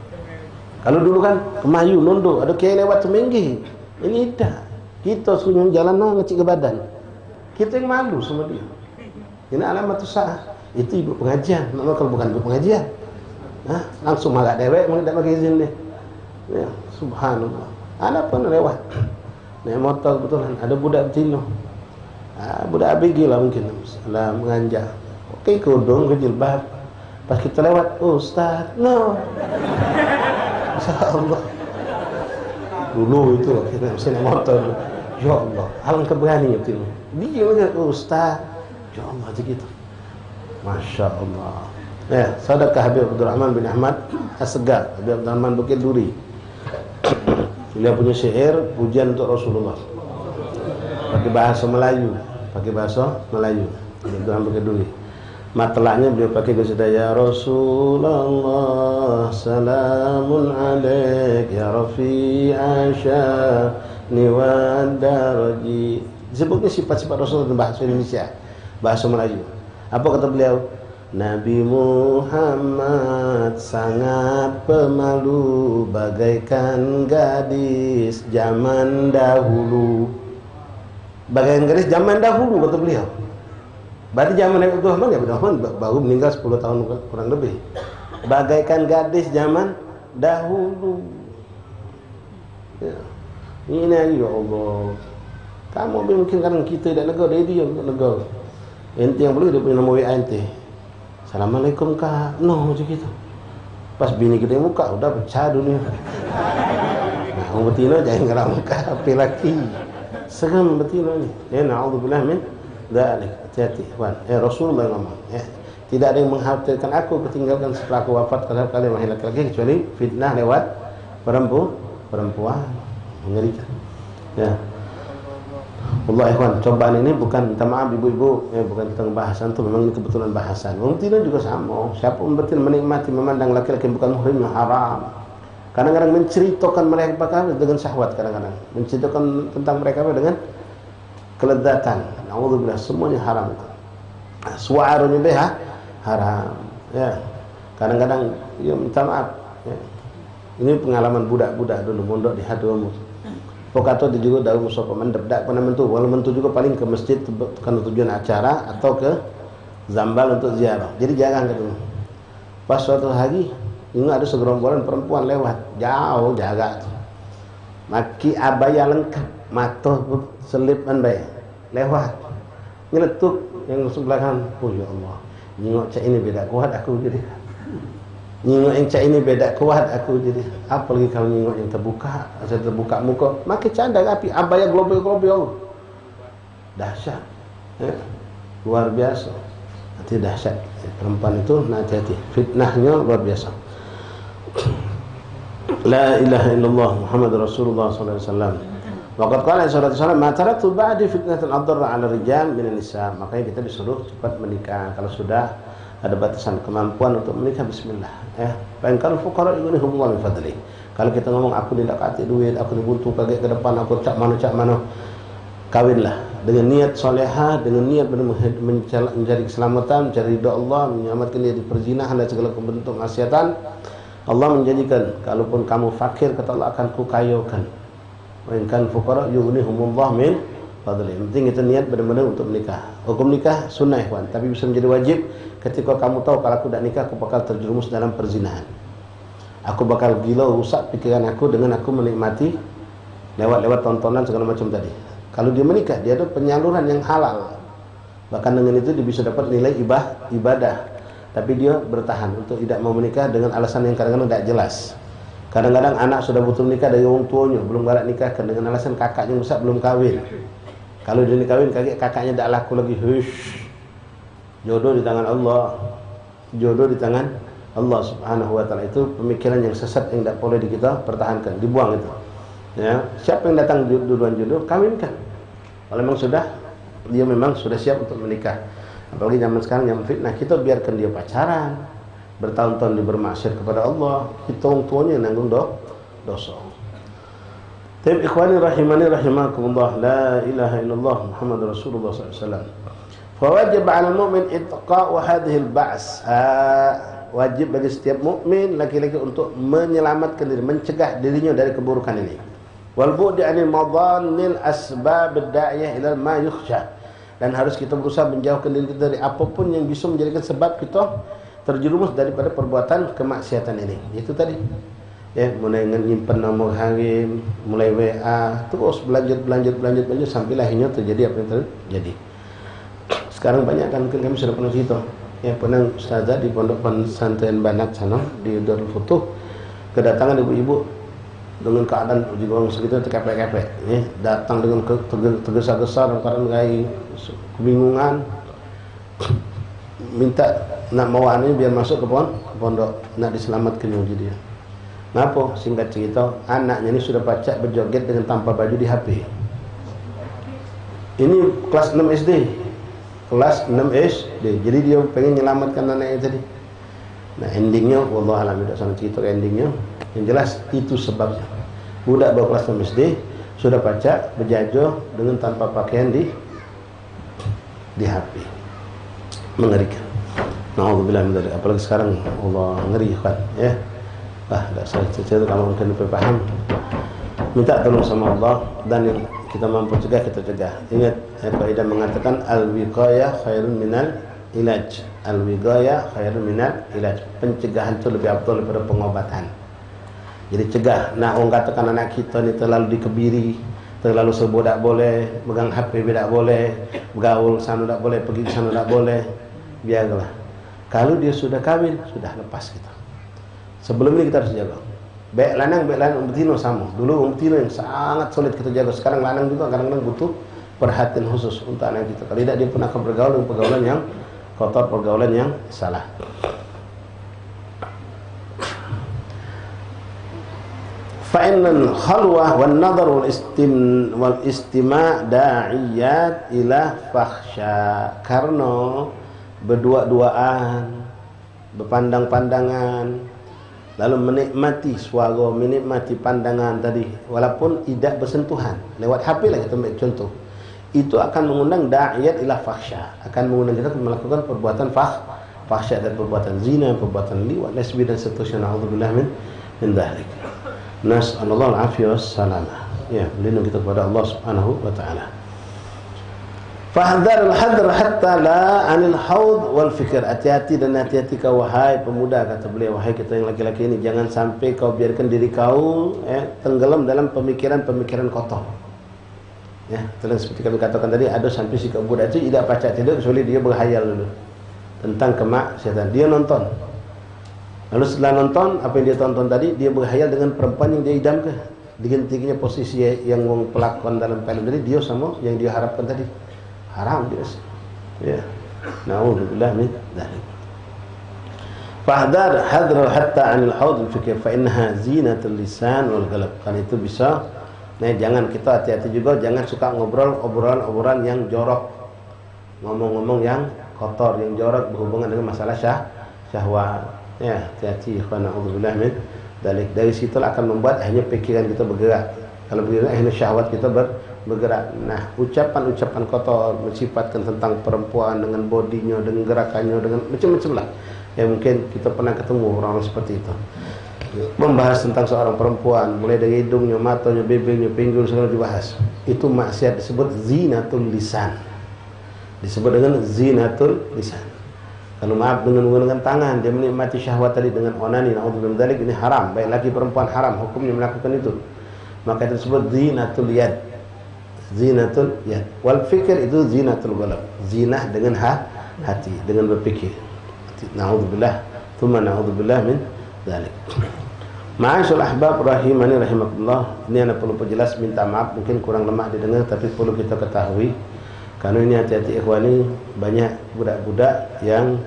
Kalau dulu kan ke Melayu nunduk, ada kiai lewat seminggi. Ini tak. Kita suruh jalan ngecik ke badan. Kita yang malu sama dia. Ini alamat usaha. Itu ibu pengajian. Nama kalau bukan ibu pengajian, langsung marah dewek, tak pakai izin dia. Ya, subhanallah. Ada pun lewat. Naik motor kebetulan ada budak betina. Budak ABG lah mungkin. Salah menganjak. Oke, kodong ke jilbab. Pas kita lewat, oh Ustaz, no. Insya-Allah. Dulu itu kita mesti naik motor. Ya Allah, alangkah berani itu. Dia macam, oh Ustaz, ya Allah macam gitu. Masya Allah. Ya, Sadaqah Habib Abdul Rahman bin Ahmad As-Segar, Habib Abdul Rahman Bukit Duri. Dia punya syair pujian untuk Rasulullah. Pakai bahasa Melayu. Habib Abdul Rahman Bukit Duri. Matlaknya beliau pakai qasidah ya Rasulullah salamun alaik ya rafi'a sya'ni wa daraji. Disebutnya sifat-sifat Rasulullah dalam bahasa Indonesia, bahasa Melayu. Apa kata beliau? Nabi Muhammad sangat pemalu bagaikan gadis zaman dahulu. Bagaikan gadis zaman dahulu kata beliau. Berarti zaman Nabi Abdul Rahman, ya Abdul Rahman baru meninggal 10 tahun kurang lebih. Bagaikan gadis zaman dahulu. Ya. Ini ya Allah. Kamu mungkin kadang kita tak lega, dia lega. Ente yang boleh dia punya nama WA ente. Assalamualaikum kak. No macam gitu. Pas bini kita muka udah pecah dunia. Nah, orang betina jangan ngerang muka api laki. Seram betina ni. Ya na'udzubillah min dzalik. Hati-hati, kawan. Rasulullah ngomong, tidak ada yang mengkhawatirkan aku ketinggalkan setelah aku wafat terhadap kalian wahai laki-laki kecuali fitnah lewat perempuan. Mengerikan. Ya. Allah ikhwan, cobaan ini bukan, minta maaf ibu-ibu, bukan tentang bahasan itu, memang ini kebetulan bahasan. Orang betina juga sama. Siapa orang betina menikmati memandang laki-laki bukan muhrim yang haram. Kadang-kadang menceritakan mereka dengan syahwat, kadang-kadang menceritakan tentang mereka dengan kelezatan. Alhamdulillah semuanya haram. Suaranya deh haram. Ya. Kadang-kadang ya minta maaf. Ya. Ini pengalaman budak-budak dulu mondok di Hadramaut. Pokato dia juga daun musofa mendep dak pernah mentu. Walau mentu juga paling ke masjid karena tujuan acara atau ke Zambal untuk ziarah. Jadi jarang ketemu. Pas suatu hari ini ada segerombolan perempuan lewat jauh jaga tu. Maki abaya lengkap, mata selip andai. Lewat nyeletuk yang sebelah kan, oh ya Allah, nyingok cak ini beda kuat aku jadi, nyingok yang cak ini beda kuat aku jadi, apalagi kalau nyingok yang terbuka muka, makin canda api abaya global dahsyat, luar biasa, nanti dahsyat perempuan itu, nanti hati fitnahnya luar biasa. La ilaha illallah Muhammad Rasulullah sallallahu alaihi wasallam. Waqad qala sallallahu alaihi wasallam, "Ma taraktu ba'di fitnatan adarra 'ala rijal min an-nisa." Makanya kita disuruh cepat menikah. Kalau sudah ada batasan kemampuan untuk menikah, bismillah. Fa in kanu fuqara yughnihumullah min fadli. Kalau kita ngomong aku tidak kati duit, aku buntu kaget ke depan, aku cak mana, kawinlah dengan niat solehah, dengan niat mencari keselamatan, mencari ridha Allah, menyelamatkan dia di perzinahan dan segala bentuk maksiatan. Allah menjanjikan, kalaupun kamu fakir, kata Allah akan kukayakan. Wa in kan fuqara yughnihumullah min fadli. Penting kita niat benar-benar untuk menikah. Hukum nikah sunnah ikhwan, tapi bisa menjadi wajib ketika kamu tahu kalau aku tidak nikah aku bakal terjerumus dalam perzinahan. Aku bakal gila, rusak pikiran aku dengan aku menikmati lewat tontonan segala macam tadi. Kalau dia menikah, dia ada penyaluran yang halal. Bahkan dengan itu dia bisa dapat nilai ibadah. Tapi dia bertahan untuk tidak mau menikah dengan alasan yang kadang-kadang tidak jelas. Kadang-kadang anak sudah butuh nikah dari orang tuanya, belum galak nikahkan dengan alasan kakaknya besar belum kawin. Kalau dia nikahwin, kakaknya tidak laku lagi. Hush. Jodoh di tangan Allah. Jodoh di tangan Allah Subhanahu wa taala. Itu pemikiran yang sesat yang tidak boleh kita pertahankan, dibuang itu. Ya, siapa yang datang duluan jodoh, kawinkan. Kalau dia memang sudah siap untuk menikah. Apalagi zaman sekarang yang fitnah, kita biarkan dia pacaran, bertahun-tahun dia bermaksiat kepada Allah, kita orang tuanya nanggung dosa. Taib ikhwani rahimani rahimakumullah, la ilaha illallah Muhammad Rasulullah SAW. Fawajib 'alal mu'min itqa'u hadhil ba's. Wajib bagi setiap mukmin laki-laki untuk menyelamatkan diri, mencegah dirinya dari keburukan ini. Wal bu'di 'anil madannil asbab ad-da'iyah ila ma yukhsha. Dan harus kita berusaha menjauhkan diri kita dari apapun yang bisa menjadikan sebab kita terjerumus daripada perbuatan kemaksiatan ini. Itu tadi. Ya, mulai menyimpan nomor harim, mulai WA, terus berlanjut sampailah akhirnya terjadi apa yang terjadi. Sekarang banyak kan kami sudah pernah cerita. Ya, pernah ustazah di pondok pesantren Banat sana di Darul Futuh kedatangan ibu-ibu dengan keadaan juga orang sekitar terkepek-kepek, ya, datang dengan tergesa-gesa dalam keadaan kebingungan, minta nak bawa anaknya biar masuk ke pondok, nak diselamatkan dia. Kenapa? Singkat cerita, anaknya ini sudah pacak berjoget dengan tanpa baju di HP. Ini kelas 6 SD. Kelas 6 SD. Jadi dia pengen menyelamatkan anaknya tadi. Nah, endingnya wallahualam tidak sana cerita endingnya. Yang jelas itu sebabnya. Budak baru kelas 6 SD sudah pacak berjajo dengan tanpa pakaian di HP. Mengerikan. Nauzubillah min dzalik. Apalagi sekarang Allah ngeri kan, ya. Tak saya cerita kamu mungkin lebih paham. Minta tolong sama Allah dan yang kita mampu cegah kita cegah. Ingat kaidah mengatakan al-wiqayah khairun minal ilaj. Al-wiqayah khairun minal ilaj. Pencegahan itu lebih afdal daripada pengobatan. Jadi cegah. Nah, orang katakan anak kita ni terlalu dikebiri, terlalu serba tak boleh, megang HP tak boleh, bergaul sana tak boleh, pergi sana tak boleh. Biarlah. Kalau dia sudah kahwin, sudah lepas kita. Sebelum ini kita harus jaga. Baik lanang betina sama. Dulu betina yang sangat sulit kita jaga. Sekarang lanang juga kadang-kadang butuh perhatian khusus untuk anak kita. Kalau tidak dia pun akan bergaul dengan pergaulan yang kotor, pergaulan yang salah. Fa'innal khalwah wan nadhar wal istima' da'iyat ila fakhsha. Karena berdua-duaan, berpandang-pandangan, lalu menikmati suara, menikmati pandangan tadi, walaupun tidak bersentuhan, lewat HP lah kita ambil contoh, itu akan mengundang da'iyat ila fakhsha, akan mengundang kita melakukan perbuatan fahsyat dan perbuatan zina, perbuatan liwat, lesbi dan seterusnya. Na'udzubillah min dzalik. Nas'alullah al-afiyah wassalamah. Ya, berlindung kita kepada Allah Subhanahu wa taala. Fahdhar al-hadr hatta la anil haud wal fikr. Hati-hati dan hati-hati kau wahai pemuda, kata beliau, wahai kita yang laki-laki ini, jangan sampai kau biarkan diri kau tenggelam dalam pemikiran-pemikiran kotor. Ya, seperti kami katakan tadi, ada sampai si budak itu tidak pacak tidur kecuali dia berhayal dulu tentang kemaksiatan. Dia nonton. Lalu setelah nonton, apa yang dia tonton tadi, dia berhayal dengan perempuan yang dia idamkan. Digantinya posisi yang pelakon dalam film tadi, dia sama yang dia harapkan tadi. Haram dia. Ya. Na'udzubillah min dzalik. Fahdar hadra hatta 'anil haud al-fikr fa innaha zinatul lisan wal qalb. Kan itu bisa. Nah, jangan kita hati-hati juga, jangan suka ngobrol obrolan yang jorok. Ngomong-ngomong yang kotor, yang jorok berhubungan dengan masalah syahwat. Ya, hati-hati ikhwan, na'udzubillah min dzalik. Dari situ akan membuat akhirnya pikiran kita bergerak. Kalau bergerak akhirnya syahwat kita bergerak. Nah, ucapan-ucapan kotor mensifatkan tentang perempuan dengan bodinya, dengan gerakannya, dengan macam-macam lah. Ya, mungkin kita pernah ketemu orang-orang seperti itu. Membahas tentang seorang perempuan, mulai dari hidungnya, matanya, bibirnya, pinggul, segala dibahas. Itu maksiat, disebut zinatul lisan. Disebut dengan zinatul lisan. Kalau maaf dengan menggunakan tangan, dia menikmati syahwat tadi dengan onani, na'udzubillah min dzalik, ini haram. Baik laki perempuan haram, hukumnya melakukan itu. Maka itu disebut zinatul yad. Zinatul yad. Wal fikir itu zinatul qalb. Zinah dengan hati, dengan berpikir. Na'udzubillah, thumma na'udzubillah min dzalik. Ma'asyul ahbab rahimani rahimakumullah. Ini anak perlu perjelas, minta maaf mungkin kurang lemah didengar, tapi perlu kita ketahui. Karena ini hati-hati ikhwani, banyak budak-budak yang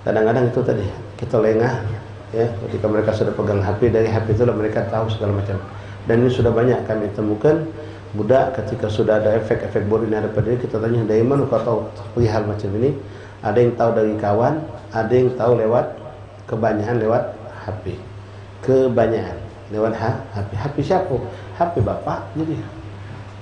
kadang-kadang itu tadi kita lengah, ya, ketika mereka sudah pegang HP, dari HP itulah mereka tahu segala macam. Dan ini sudah banyak kami temukan budak ketika sudah ada efek-efek buruk ini ada pada dia, kita tanya dari mana kau tahu perihal macam ini. Ada yang tahu dari kawan, ada yang tahu lewat kebanyakan lewat HP. Kebanyakan lewat HP. HP siapa? HP bapak jadi.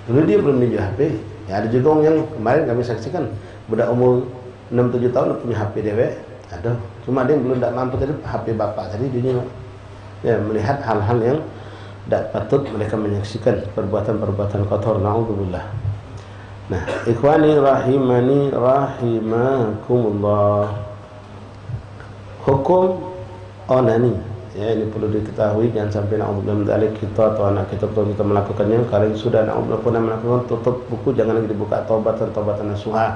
Dulu dia belum punya HP. Ya ada juga orang yang kemarin kami saksikan budak umur 6-7 tahun punya HP dewek. Aduh, cuma dia belum tak mampu tadi HP bapak tadi dia ya melihat hal-hal yang tidak patut mereka menyaksikan perbuatan-perbuatan kotor. Na'udzubillah. Nah, ikhwani rahimani rahimakumullah. Hukum onani, ya ini perlu diketahui, jangan sampai na'udzubillah min dzalik kita atau anak kita atau kita melakukannya. Kalau sudah na'udzubillah pernah melakukan, tutup buku, jangan lagi dibuka, taubatan nasuha.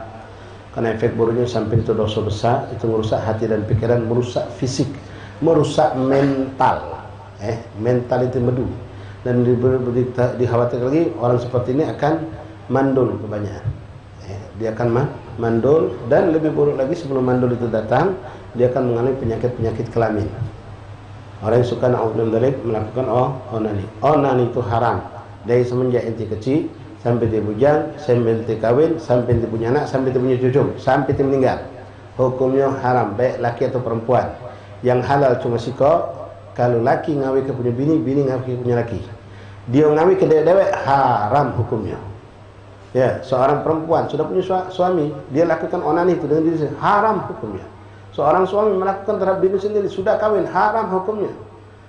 Karena efek buruknya sampai itu dosa besar, itu merusak hati dan pikiran, merusak fisik, merusak mental. Mental itu medu. Dan dikhawatirkan lagi orang seperti ini akan mandul kebanyakan. Dia akan mandul, dan lebih buruk lagi sebelum mandul itu datang, dia akan mengalami penyakit-penyakit kelamin. Orang yang suka na'udzubillah melakukan onani. Onani itu haram dari semenjak inti kecil sampai dia bujang, sampai dia kawin, sampai dia punya anak, sampai dia punya cucu, sampai dia meninggal. Hukumnya haram, baik laki atau perempuan. Yang halal cuma siko, kalau laki ngawi ke punya bini, bini ngawi ke punya laki. Dia ngawi ke dewek haram hukumnya. Ya, seorang perempuan sudah punya suami, dia lakukan onani itu dengan diri sendiri, haram hukumnya. Seorang suami melakukan terhadap diri sendiri, sudah kawin, haram hukumnya.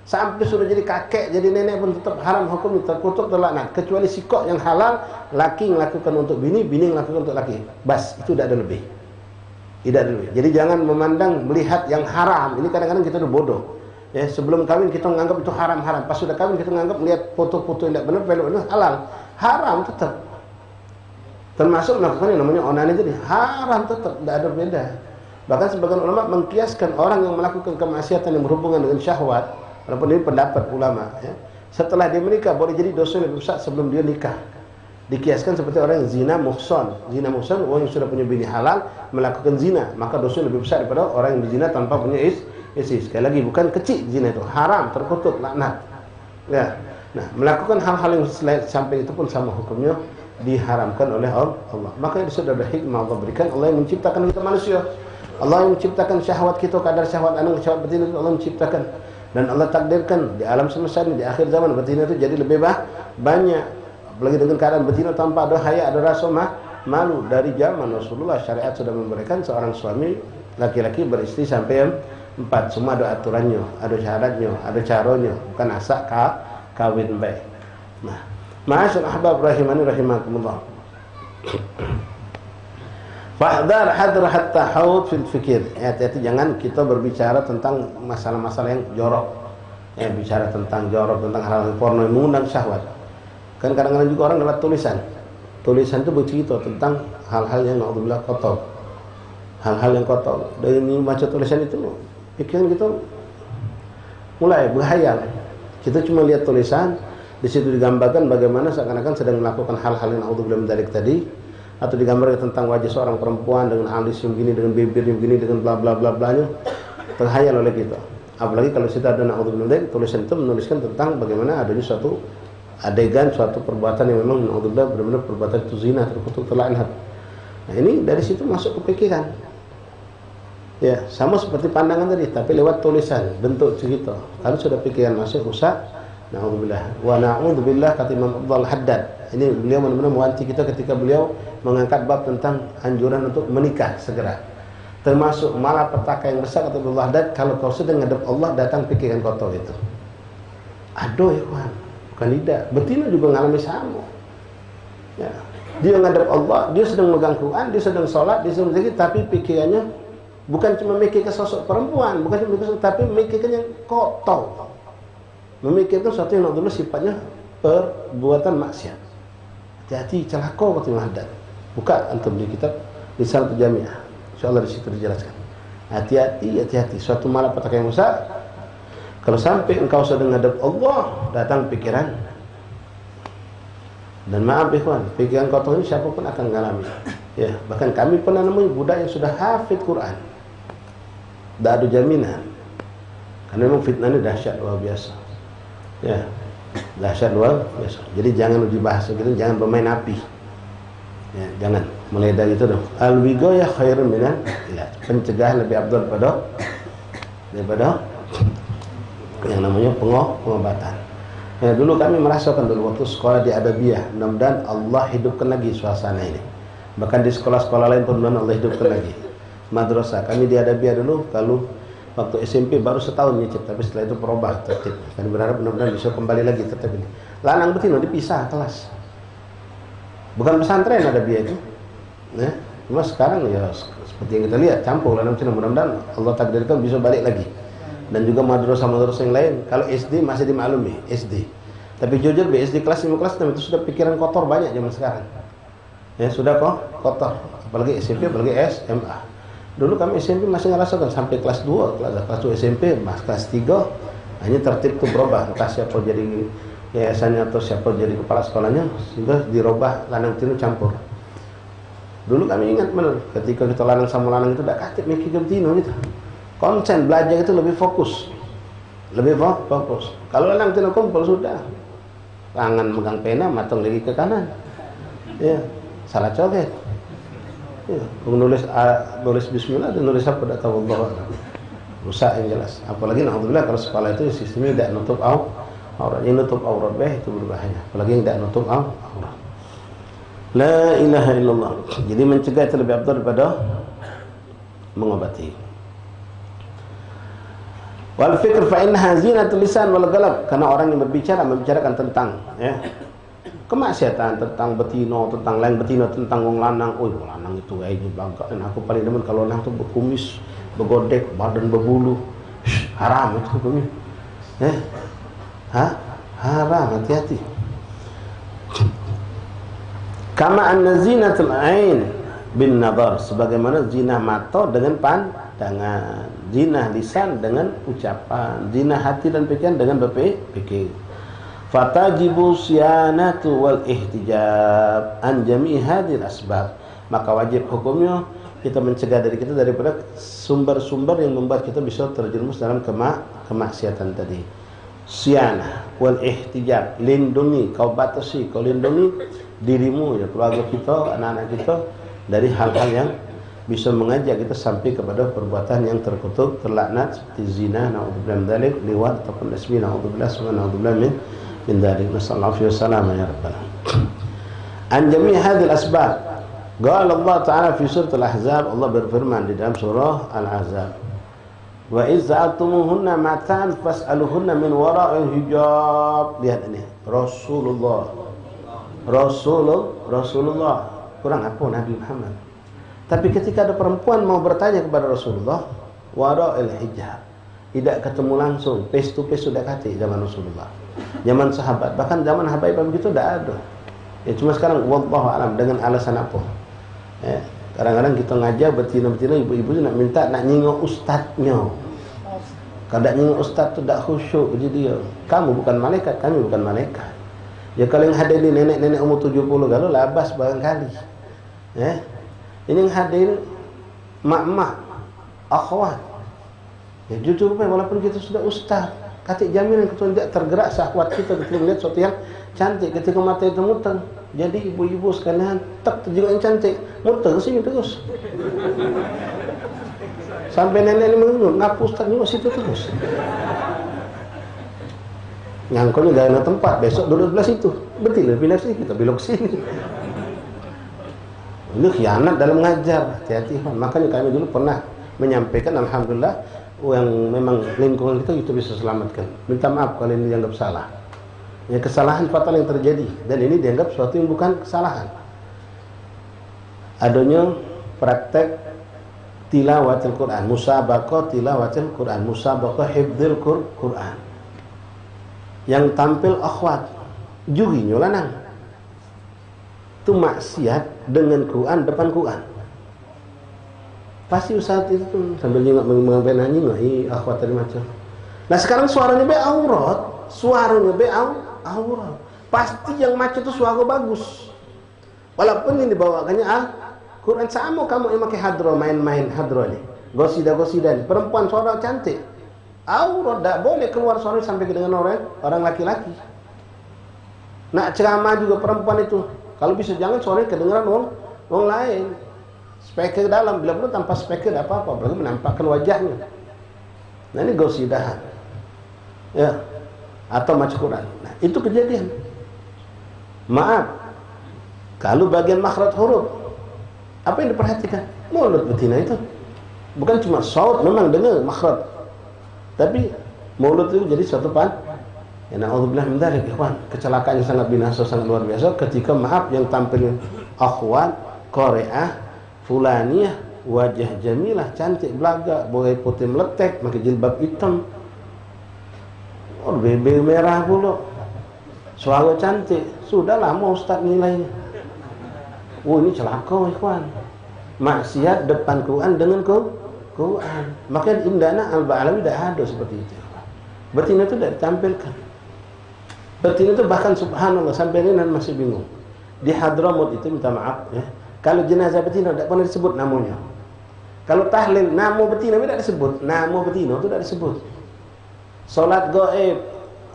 Sampai sudah jadi kakek, jadi nenek pun tetap haram hukumnya, terkutuk, terlaknat. Kecuali sikok yang halal, laki melakukan untuk bini, bini melakukan untuk laki. Bas, itu tidak ada lebih. Tidak ada lebih. Jadi jangan memandang, melihat yang haram. Ini kadang-kadang kita udah bodoh. Ya, sebelum kawin kita menganggap itu haram-haram. Pas sudah kawin kita menganggap melihat foto-foto yang tidak benar, benar halal. Haram tetap. Termasuk melakukan yang namanya onani tadi, haram tetap, tidak ada beda. Bahkan sebagian ulama mengkiaskan orang yang melakukan kemaksiatan yang berhubungan dengan syahwat, walaupun ini pendapat ulama, ya, setelah dia menikah boleh jadi dosa lebih besar sebelum dia nikah. Dikiaskan seperti orang yang zina muhsan. Zina muhsan, orang yang sudah punya bini halal melakukan zina, maka dosa lebih besar daripada orang yang berzina tanpa punya istri. Sekali lagi, bukan kecil zina itu, haram, terkutuk, laknat. Ya. Nah, melakukan hal-hal yang sampai itu pun sama hukumnya, diharamkan oleh Allah. Maka itu sudah ada hikmah Allah berikan. Allah yang menciptakan kita manusia, Allah yang menciptakan syahwat kita, kadar syahwat anak, syahwat betina itu Allah menciptakan. Dan Allah takdirkan di alam semesta ini, di akhir zaman betina itu jadi lebih banyak. Apalagi dengan keadaan betina tanpa ada haya, ada rasa malu. Dari zaman Rasulullah, syariat sudah memberikan seorang suami laki-laki beristri sampai 4. Semua ada aturannya, ada syaratnya, ada caranya, bukan asak kawin baik. Nah, ma'asyar ahbab rahimani rahimakumullah. Fahdar hadrahat tahawud fil fikir. Hati-hati jangan kita berbicara tentang masalah-masalah yang jorok. Ya, bicara tentang jorok, tentang hal-hal porno yang mengundang syahwat. Kan kadang-kadang juga orang lewat tulisan. Tulisan itu bercerita tentang hal-hal yang na'udzubillah kotor. Hal-hal yang kotor. Dari baca tulisan itu, pikiran kita mulai berhayal. Kita cuma lihat tulisan, di situ digambarkan bagaimana seakan-akan sedang melakukan hal-hal yang na'udzubillah min dzalik tadi. Atau digambarkan tentang wajah seorang perempuan dengan alis yang begini, dengan bibir yang begini, dengan bla bla bla blanya, terhayal oleh kita. Apalagi kalau kita ada na'udzubillah, tulisan itu menuliskan tentang bagaimana adanya suatu adegan, suatu perbuatan yang memang na'udzubillah benar-benar perbuatan itu zina, terkutuk, terlaknat. Nah, ini dari situ masuk ke pikiran. Ya, sama seperti pandangan tadi, tapi lewat tulisan, bentuk cerita. Kalau sudah pikiran masuk rusak, na'udzubillah. Wa na'udzubillah, kata Imam Abdul Haddad. Ini beliau benar-benar mewanti kita ketika beliau mengangkat bab tentang anjuran untuk menikah segera. Termasuk malapetaka yang besar, kata Abdul Haddad, kalau kau sedang ngadep Allah, datang pikiran kotor itu. Aduh ya Tuhan, bukan tidak. Betina juga mengalami sama. Ya. Dia ngadep Allah, dia sedang megang Quran, dia sedang sholat, dia sedang zikir, tapi pikirannya bukan cuma memikirkan sosok perempuan, bukan cuma memikirkan, tapi memikirkan yang kotor. Memikirkan sesuatu yang dulu sifatnya perbuatan maksiat. Hati-hati, celaka kata Imam Haddad. Buka antum di kitab Risalatul Jami'ah. Insyaallah di situ dijelaskan. Hati-hati. Suatu malapetaka yang besar. Kalau sampai engkau sedang menghadap Allah, datang pikiran. Dan maaf ikhwan, pikiran kotor ini siapapun akan mengalami. Ya, bahkan kami pernah nemui budak yang sudah hafid Quran. Tidak ada jaminan. Karena memang fitnah ini dahsyat luar biasa. Ya, dahsyat luar biasa. Jadi jangan dibahas gitu, jangan bermain api. Ya, jangan. Mulai dari itu dong. Al-wiqayah khairun minal ilaj. Pencegahan lebih abdul daripada yang namanya pengobatan. Ya, dulu kami merasakan dulu waktu sekolah di Adabiyah. Mudah-mudahan Allah hidupkan lagi suasana ini. Bahkan di sekolah-sekolah lain pun mudah-mudahan Allah hidupkan lagi. Madrasah kami di Adabiyah dulu, kalau waktu SMP baru setahun nyicip, tapi setelah itu berubah tertib. Kami berharap mudah-mudahan bisa kembali lagi tertib ini. Lanang betina dipisah kelas. Bukan pesantren Adabiyah itu. Ya, cuma sekarang ya seperti yang kita lihat campur lanang betina. Mudah-mudahan Allah takdirkan bisa balik lagi. Dan juga madrasah-madrasah yang lain. Kalau SD masih dimaklumi, SD. Tapi jujur BSD kelas 5 kelas 6 itu sudah pikiran kotor banyak zaman sekarang. Ya sudah kok kotor. Apalagi SMP, apalagi SMA. Dulu kami SMP masih ngerasakan sampai kelas 2, kelas 2 SMP, mas kelas 3 hanya tertib itu berubah. Entah siapa jadi yayasannya atau siapa jadi kepala sekolahnya, sehingga dirubah lanang tinu campur. Dulu kami ingat benar, ketika kita lanang sama lanang itu tidak katip mikir tinu gitu. Konsen belajar itu lebih fokus. Lebih fokus. Kalau lanang tinu kumpul sudah. Tangan megang pena, matang lagi ke kanan. Ya, salah coret. Ya, nulis bismillah dan nulis apa tidak tahu Allah. Rusak yang jelas. Apalagi alhamdulillah kalau sekolah itu sistemnya tidak nutup aurat. Yang nutup aurat itu berbahaya. Apalagi yang tidak nutup aurat. La ilaha illallah. Jadi mencegah itu lebih afdal daripada mengobati. Wal fikr fa innaha zinatul lisan wal qalb, karena orang yang berbicara membicarakan tentang kemaksiatan, tentang betino, tentang lain betino, tentang wong lanang. Oh, lanang itu aja bangka. Dan aku paling demen kalau lanang itu berkumis, bergodek, badan berbulu. Haram itu kumis. Haram, hati-hati. Kama anna zinatul ain bin nadar, sebagaimana zina mata dengan pandangan, zina lisan dengan ucapan, zina hati dan pikiran dengan berpikir. Fatajibu siyanatu wal ihtijab an jami' hadhil asbab, maka wajib hukumnya kita mencegah dari kita daripada sumber-sumber yang membuat kita bisa terjerumus dalam kemaksiatan tadi. Siyanah wal ihtijab, lindungi, kau batasi, kau lindungi dirimu, ya, keluarga kita, anak-anak kita dari hal-hal yang bisa mengajak kita sampai kepada perbuatan yang terkutuk, terlaknat seperti zina, naudzubillah min dzalik, liwat ataupun lesbi, naudzubillah min dzalik. Nasallahu alaihi wasallam ya rabbal alamin. An jami' hadhil asbab. Qala Allah Ta'ala fi surah Al-Ahzab, Allah berfirman di dalam surah Al-Ahzab, wa iz za'atumuhunna mata'an fas'aluhunna min wara'il hijab. Lihat ini, Rasulullah kurang apa Nabi Muhammad. Tapi ketika ada perempuan mau bertanya kepada Rasulullah, wara'il hijab, tidak ketemu langsung, face to face sudah kata zaman Rasulullah, zaman sahabat, bahkan zaman Habaib begitu tidak ada. Ya cuma sekarang wallahu alam dengan alasan apa? Ya, kadang-kadang kita ngajar betina-betina, ibu-ibu nak minta nak nyingok ustadznya. Kalau tak nyingok ustadz tu tak khusyuk jadi dia. Kamu bukan malaikat, kami bukan malaikat. Ya kalau yang hadir ni nenek-nenek umur 70 kalau labas barangkali. Ini yang hadir mak-mak, akhwat. Ya jujur walaupun kita sudah ustaz, katik jaminan kita tidak tergerak syahwat kita ketika melihat sesuatu yang cantik, ketika mata itu muteng. Jadi ibu-ibu sekalian, tak terjenguk yang cantik, muteng ke sini terus. Sampai nenek ini mengungut, ngapa ustaz nyunggu situ terus. Ngangkutnya gak ada tempat, besok duduk sebelah situ. Betul, pindah sini, kita belok sini. Ini khianat dalam mengajar, hati-hati. Makanya kami dulu pernah menyampaikan, alhamdulillah, yang memang lingkungan kita itu bisa selamatkan. Minta maaf kalau ini dianggap salah. Ya, kesalahan fatal yang terjadi, dan ini dianggap sesuatu yang bukan kesalahan. Adanya praktek tilawatil Quran, musabaqah tilawatil Quran, musabaqah hifdzil Quran. Yang tampil akhwat, juhinya lanang. Itu maksiat dengan Quran depan Quran. Pasti usaha itu tuh sambil nyengok nyengok akhwat tadi macam. Nah sekarang suaranya be aurat, aurat. Pasti yang macam itu suara bagus. Walaupun ini dibawakannya Quran sama kamu yang pakai hadro, main-main hadro nih. Gosida nih. Perempuan suara cantik. Aurat tak boleh keluar suara sampai kedengaran orang laki-laki. Nak ceramah juga perempuan itu. Kalau bisa jangan suaranya kedengaran orang lain. Speaker dalam, bila perlu tanpa speaker tidak apa-apa, apalagi menampakkan wajahnya. Nah ini gosidahan. Ya. atau baca Quran. Nah, itu kejadian. Maaf, kalau bagian makhraj huruf, apa yang diperhatikan? Mulut betina itu. Bukan cuma saut, memang dengar makhraj. Tapi mulut itu jadi suatu ya na'udzubillah min dzalik, ikhwan. Kecelakaan yang sangat binasa, sangat luar biasa ketika maaf yang tampil akhwat, Korea, fulaniyah, wajah jamilah, cantik belaga, boy putih meletek, pakai jilbab hitam. Oh, bebe merah pula. Suara cantik. Sudahlah mau ustaz nilainya. Oh, ini celaka, ikhwan. Maksiat depan Quran dengan Quran. Maka indana al-Ba'alawi tidak ada seperti itu. Betina itu tidak ditampilkan. Betina itu bahkan subhanallah sampai ini masih bingung. Di Hadramut itu minta maaf ya. Kalau jenazah betina tidak pernah disebut namanya. Kalau tahlil nama betina tidak disebut. Nama betina itu tidak disebut. Salat gaib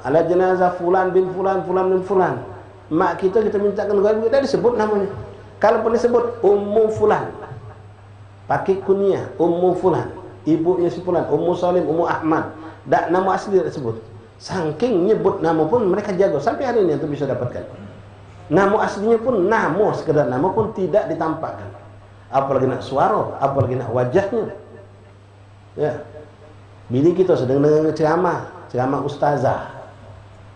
ala jenazah fulan bin fulan, fulan bin fulan. Mak kita mintakan gaib tidak disebut namanya. Kalau pun disebut Ummu fulan, pakai kunyah Ummu fulan, ibunya si fulan, Ummu Salim, Ummu Ahmad. Tak nama asli tidak disebut. Saking nyebut nama pun mereka jago sampai hari ini itu bisa dapatkan. Nama aslinya pun nama, sekedar nama pun tidak ditampakkan. Apalagi nak suara, apalagi nak wajahnya. Ya. Bini kita sedang dengar ceramah ustazah.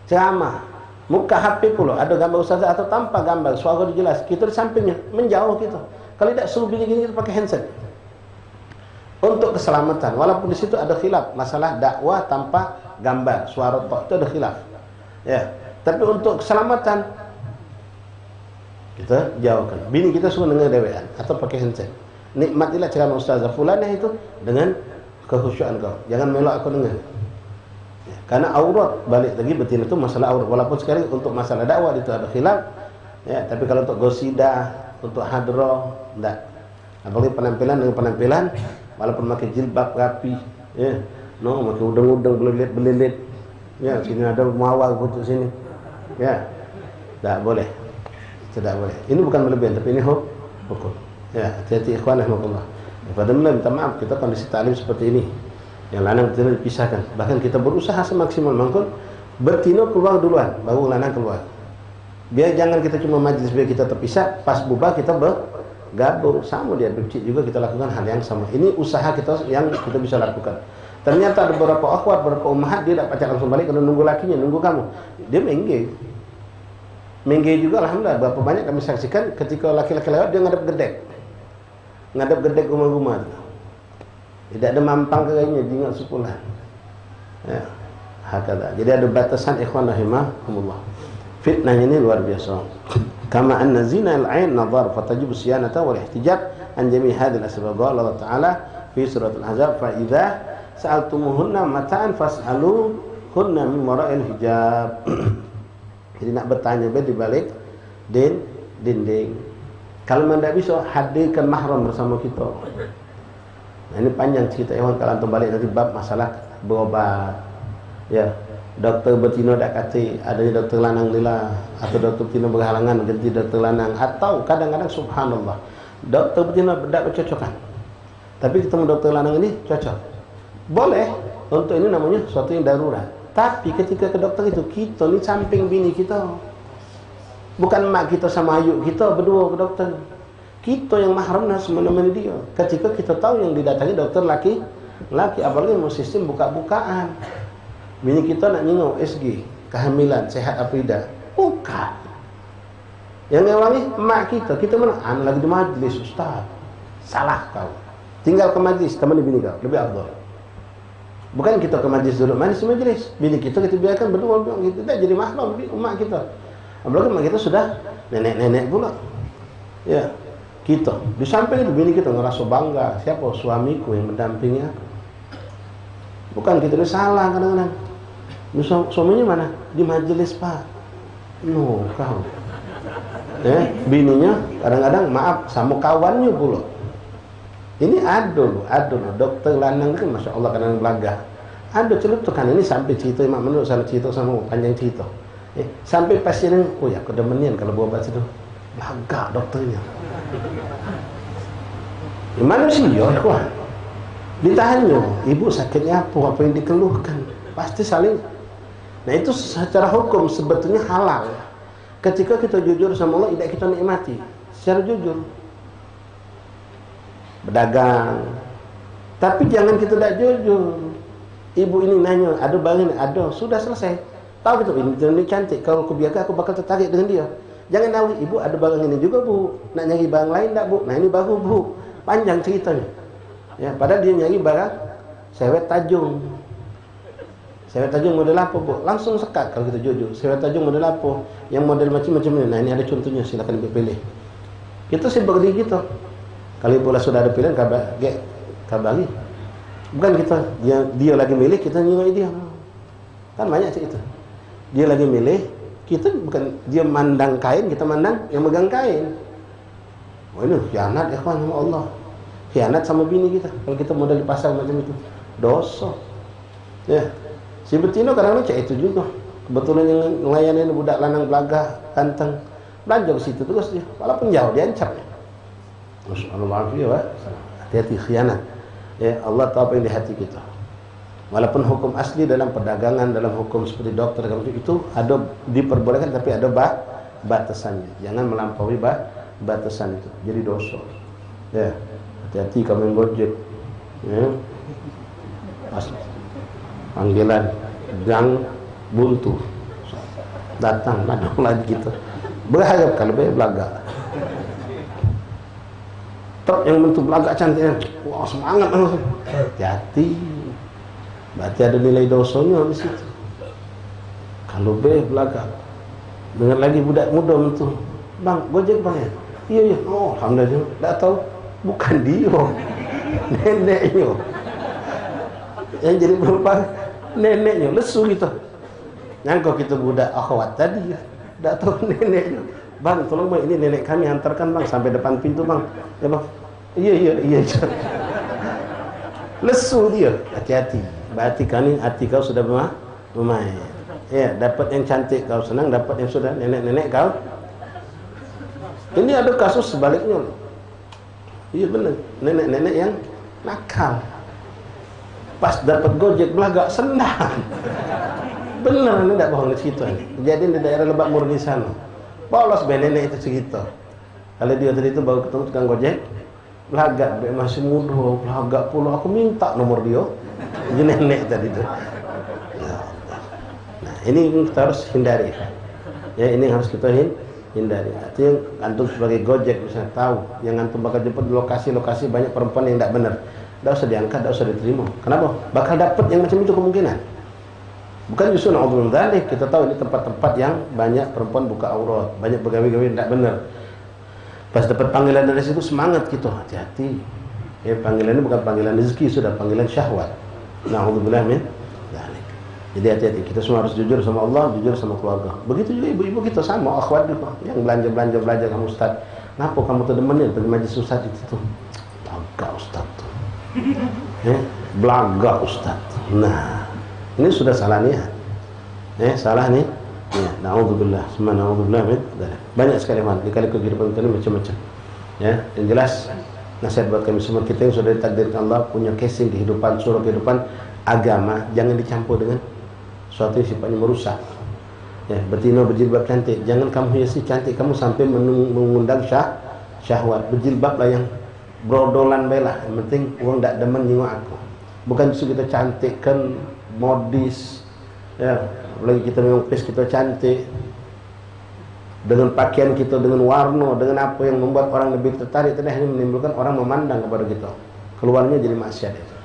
Ceramah, muka HP pula ada gambar ustazah atau tanpa gambar, suara jelas. Kita di sampingnya, menjauh kita. Kalau tidak suruh bini kita pakai handset. Untuk keselamatan, walaupun di situ ada khilaf masalah dakwah tanpa gambar, suara tok itu ada khilaf. Ya, tapi untuk keselamatan kita jauhkan. Bini kita suruh dengar dewean atau pakai handset. Nikmatilah ceramah ustazah fulanah itu dengan kekhusyuan kau. Jangan melok aku dengar. Ya, karena aurat, balik lagi betina itu masalah aurat. Walaupun sekali untuk masalah dakwah itu ada khilaf. Ya, tapi kalau untuk gosidah, untuk hadroh, enggak. Apalagi penampilan dengan penampilan, walaupun pakai jilbab rapi, ya, no, pakai udang-udang belilit, ya, sini ada mawar pucuk sini, ya, tidak boleh, tidak boleh. Ini bukan berlebihan, tapi ini hukum. Ya, hati-hati ikhwan rahmatullah. Pada mulai minta maaf, kita kondisi ta'lim seperti ini, yang lanang betina dipisahkan. Bahkan kita berusaha semaksimal mungkin betina keluar duluan, baru lanang keluar. Biar jangan kita cuma majlis biar kita terpisah, pas bubar kita bergabung. Sama dia bercik juga kita lakukan hal yang sama. Ini usaha kita yang kita bisa lakukan. Ternyata ada beberapa akhwat, beberapa ummahat dia tak pacar langsung balik, kalau nunggu lakinya, nunggu kamu. Dia mengge juga alhamdulillah. Berapa banyak kami saksikan ketika laki-laki lewat dia ngadap gedek rumah-rumah. Tidak ada mampang kayaknya, dia ingat sepulah. Ya, hakada. Jadi ada batasan ikhwan rahimahumullah. Fitnahnya ini luar biasa. Kama anna zina al-ain nadhar fatajibu siyanata wal ihtijab an jami' hadhihi al-asbab. Allah Ta'ala fi surat Al-Ahzab, fa idza sa'altumuhunna mata'an fas'aluhunna min wara'il hijab. Jadi nak bertanya di balik dinding. Kalau tidak bisa, hadirkan mahram bersama kita. Nah, ini panjang cerita hewan. Kalau antum balik nanti bab masalah berobat. Ya, dokter betina tak kata ada dokter lanang lila, atau dokter betina berhalangan ganti dokter lanang, atau kadang-kadang subhanallah dokter betina tidak bercocokan, tapi ketemu dokter lanang ini cocok. Boleh, untuk ini namanya sesuatu yang darurat. Tapi ketika ke dokter itu, kita ni samping bini kita. Bukan mak kita sama ayuk kita berdua ke dokter. Kita yang mahram nak menemani dia. Ketika kita tahu yang didatangi dokter laki, apalagi mau sistem buka-bukaan. Bini kita nak nyengok SG, kehamilan, sehat apa tidak? Bukan. Yang ngewangi mak kita mana? Lagi di majlis ustaz. Salah kau. Tinggal ke majlis, temani bini kau, lebih afdal. Bukan kita ke majlis duduk manis di majlis. Bini kita biarkan berdua, kita tidak jadi mahram mak kita. Apalagi mak kita sudah nenek-nenek pula. Ya, kita di samping itu bini kita ngerasa bangga. Siapa suamiku yang mendampingi aku? Bukan kita ini salah kadang-kadang. Suaminya mana? Di majelis pak. No, kau. Bininya kadang-kadang maaf sama kawannya pula. Ini aduh dokter lanang itu masya Allah kadang belaga. Ada celutukan ini sampai cerita mak menurut sana cerita sama panjang cerita. Sampai pasien, oh ya aku demenian kalau berobat situ. Belaga dokternya. Manusia kuat. Ditanya, ibu sakitnya apa yang dikeluhkan? Pasti saling Nah itu secara hukum sebetulnya halal. Ketika kita jujur sama Allah, tidak kita nikmati secara jujur. Berdagang, tapi jangan kita tidak jujur. Ibu ini nanya, ada barang ini, ada, sudah selesai. Tahu gitu, ini cantik. Kalau aku biarkan, aku bakal tertarik dengan dia. Jangan tahu, ibu ada barang ini juga bu. Nak nyari barang lain tak bu? Nah ini baru bu. Panjang ceritanya. Ya, padahal dia nyari barang sewet tajung. Sewet tajung model apa bu? Langsung sekat kalau kita jujur. Sewet tajung model apa? Yang model macam-macam ini. Nah ini ada contohnya, silakan pilih. Kita sibuk diri kita. Kalau pula sudah ada pilihan, kabari. Bukan kita, dia lagi milih, kita nyuruh dia. Kan banyak sih itu. Dia lagi milih, kita bukan dia mandang kain, kita mandang yang megang kain. Oh ini khianat ya kan sama Allah. Khianat sama bini kita. Kalau kita modal di pasar macam itu, dosa. Ya, si betina kadang-kadang cak itu juga. Kebetulan yang ngelayanin budak lanang belaga, ganteng, belanja ke situ terus dia. Walaupun jauh dia ancam. Masyaallah, hati-hati khianat. Ya, Allah tahu apa yang di hati kita. Walaupun hukum asli dalam perdagangan, dalam hukum seperti dokter itu ada diperbolehkan, tapi ada batasannya. Jangan melampaui batasan itu. Jadi dosa. Ya, hati-hati kamu yang gojek. Ya. Panggilan gang buntu. Datang, ada lagi gitu. Berharap kalau belaga. Yang bentuk belagak cantik, wah semangat langsung. Hati-hati, berarti ada nilai dosanya di situ. Kalau belagak, dengar lagi budak muda bentuk, bang, gojek bang ya? Iya, oh alhamdulillah, tak tahu, bukan dia, neneknya. Yang jadi berupa neneknya, lesu gitu. Nyangkau kita budak akhwat tadi, tak tahu neneknya. Bang, tolong bang, ini nenek kami hantarkan bang sampai depan pintu bang. Ya bang, iya. Lesu dia, hati-hati. Berarti kan hati kau sudah bermain. Ya, dapat yang cantik kau senang, dapat yang sudah nenek-nenek kau. Ini ada kasus sebaliknya. Iya benar, nenek-nenek yang nakal. Pas dapat gojek belagak senang. Benar, ini tidak bohong di situ. Jadi di daerah Lebak Murni sana. Bolos nenek itu segitu. Kalau dia tadi itu baru ketemu tukang gojek, belagak, masih muda, belagak pula. Aku minta nomor dia. Ini nenek tadi itu. Nah, ini kita harus hindari. Ya, ini harus kita hindari. Artinya antum sebagai gojek bisa tahu, yang antum bakal jemput di lokasi-lokasi banyak perempuan yang tidak benar. Tidak usah diangkat, tidak usah diterima. Kenapa? Bakal dapat yang macam itu kemungkinan. Bukan justru na'udzubillah dzalik, kita tahu ini tempat-tempat yang banyak perempuan buka aurat, banyak begawi-gawi tidak benar. Pas dapat panggilan dari situ semangat gitu, hati-hati. Ya, panggilan ini bukan panggilan rezeki, sudah panggilan syahwat. Na'udzubillah min dzalik. Jadi hati-hati, kita semua harus jujur sama Allah, jujur sama keluarga. Begitu juga ibu-ibu kita sama, akhwat juga yang belanja belajar kamu Ustaz. Kenapa kamu terdemen pergi majlis Ustaz itu tuh? Belaga Ustaz tuh. Belaga Ustaz. Nah, ini sudah salah niat. Salah nih. Ya, naudzubillah, semua naudzubillah min dzalik. Banyak sekali hal di kali kehidupan kita ini macam-macam. Ya, yang jelas nasihat buat kami semua, kita yang sudah ditakdirkan Allah punya casing kehidupan, suruh kehidupan agama, jangan dicampur dengan suatu yang sifatnya merusak. Ya, betina berjilbab cantik, jangan kamu hiasi cantik kamu sampai mengundang syahwat. Berjilbab lah yang brodolan bela, yang penting uang tak demen nyimak aku. Bukan justru kita cantikkan modis, ya, apalagi kita memang face kita cantik dengan pakaian kita, dengan warna, dengan apa yang membuat orang lebih tertarik, tidak hanya menimbulkan orang memandang kepada kita, keluarnya jadi maksiat itu.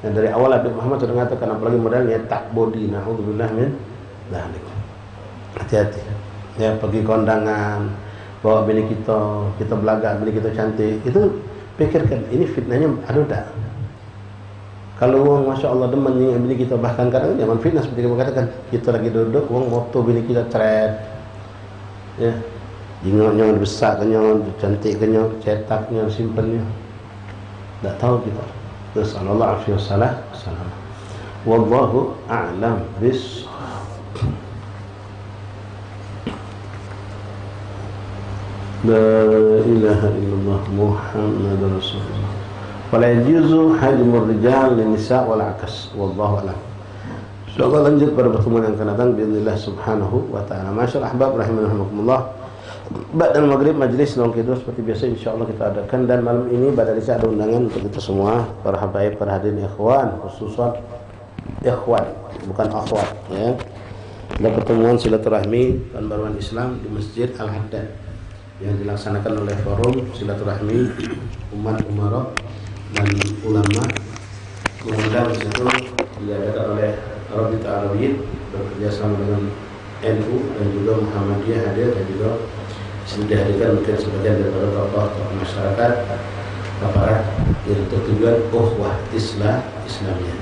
Dan dari awal Nabi Muhammad sudah mengatakan, apalagi modalnya tak body, naudzubillah min dzalik. Hati-hati. Ya, pergi kondangan, bawa bini kita belagak, bini kita cantik, itu pikirkan ini fitnahnya ada tak? Kalau uang Masya Allah demen yang bini kita, bahkan kadang zaman fitnah seperti kamu katakan, kita lagi duduk, uang moto bini kita ceret, ya, jingoknya besar kenyang, cantik kenyang, cetaknya, simpennya, tak tahu kita. Terus Allah alaihi wasallam, wallahu a'lam bishawab. La ilaha illallah Muhammadur Rasulullah. Wala yajuzu hajmur rijal lin nisa wal akas. Wallahu a'lam. Insyaallah lanjut pada pertemuan yang akan datang biidznillah subhanahu wa ta'ala. Masyaallah ahbab rahimakumullah. Ba'dal maghrib majlis nongki itu seperti biasa insyaallah kita adakan, dan malam ini pada ada undangan untuk kita semua para habaib, para hadirin ikhwan, khususan ikhwan bukan akhwat ya. Ada pertemuan silaturahmi dan baruan Islam di Masjid Al-Haddad yang dilaksanakan oleh Forum Silaturahmi Umat Umarah dan Ulama. Kemudian di situ diadakan oleh Rabita Arabiyin bekerja sama dengan NU dan juga Muhammadiyah hadir, dan juga sudah dihadirkan mungkin sebagian daripada tokoh masyarakat aparat yang bertujuan ukhuwah Islamiyah.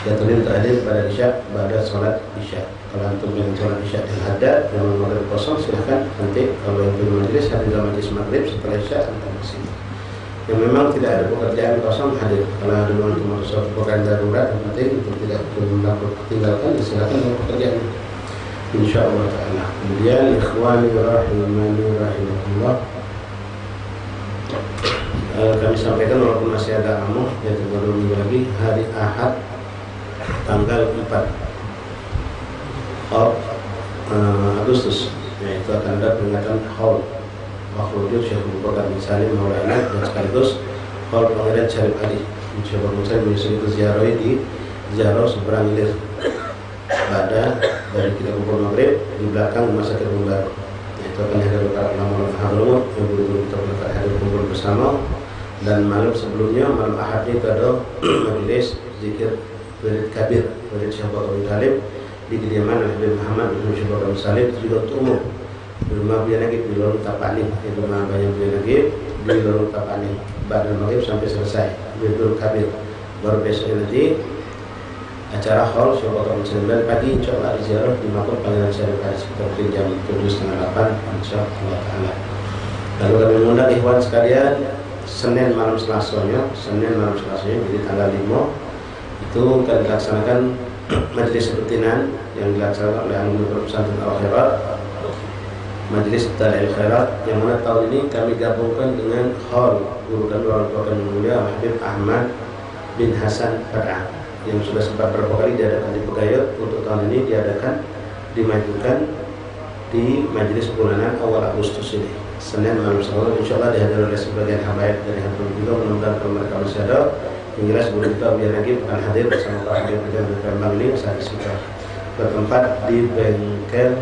Jadwalnya untuk hadir pada Isya, pada sholat Isya. Kalau antum yang sholat Isya di Haddad yang maghrib kosong silahkan nanti, kalau yang punya majelis hadir dalam majelis maghrib setelah Isya antum di sini. Yang memang tidak ada pekerjaan kosong hadir. Kalau ada untuk suatu pekerjaan darurat yang penting untuk tidak tinggalkan, silakan dengan pekerjaan. Insyaallah taala. Kemudian ikhwani rahimani rahimakumullah, kami sampaikan walaupun masih ada amuh yaitu baru minggu lagi hari Ahad tanggal 4 Agustus yaitu akan ada peringatan haul Makhludul Syekh Abu Bakar bin Salim Maulana, dan sekaligus haul Pangeran Syarif Ali. Insyaallah saya menyusul ke ziarah di ziarah seberang ilir pada dari kita kumpul maghrib di belakang rumah sakit Baru. Itu akan hadir para ulama Hadramut yang betul-betul kita hadir kumpul bersama. Dan malam sebelumnya, malam Ahad itu ada majelis zikir Wirid Kabir, Wirid Syekh Bakar bin Salim di kediaman Habib Muhammad bin Syekh Bakar bin Salim. Itu juga untuk umum di rumah beliau lagi di Lorong Tapaning, di rumah banyak beliau lagi di Lorong Tapaning. Pada maghrib sampai selesai Wirid Kabir. Baru besok nanti acara haul Syekh Bakar bin Salim, dan pagi insyaallah di ziarah di makam Pangeran Syarif Ali sekitar jam 7:30 insyaallah taala. Lalu kami mengundang ikhwan sekalian Senin malam Selasanya, jadi tanggal 5 itu akan dilaksanakan majelis rutinan yang dilaksanakan oleh Anggota Pesantren Al-Khairat, majelis Talil Khairat, yang mana tahun ini kami gabungkan dengan haul guru kami orang tua kami mulia Habib Ahmad bin Hasan Padang yang sudah sempat beberapa kali diadakan di Pegayut. Untuk tahun ini dimajukan di majelis bulanan awal Agustus ini, Senin malam selalu insyaallah dihadiri oleh sebagian habaib dari Hantum juga. Mudah-mudahan kalau mereka masih ada yang jelas guru kita biar lagi akan hadir bersama para habaib kita di Palembang ini saat kita bertempat di bengkel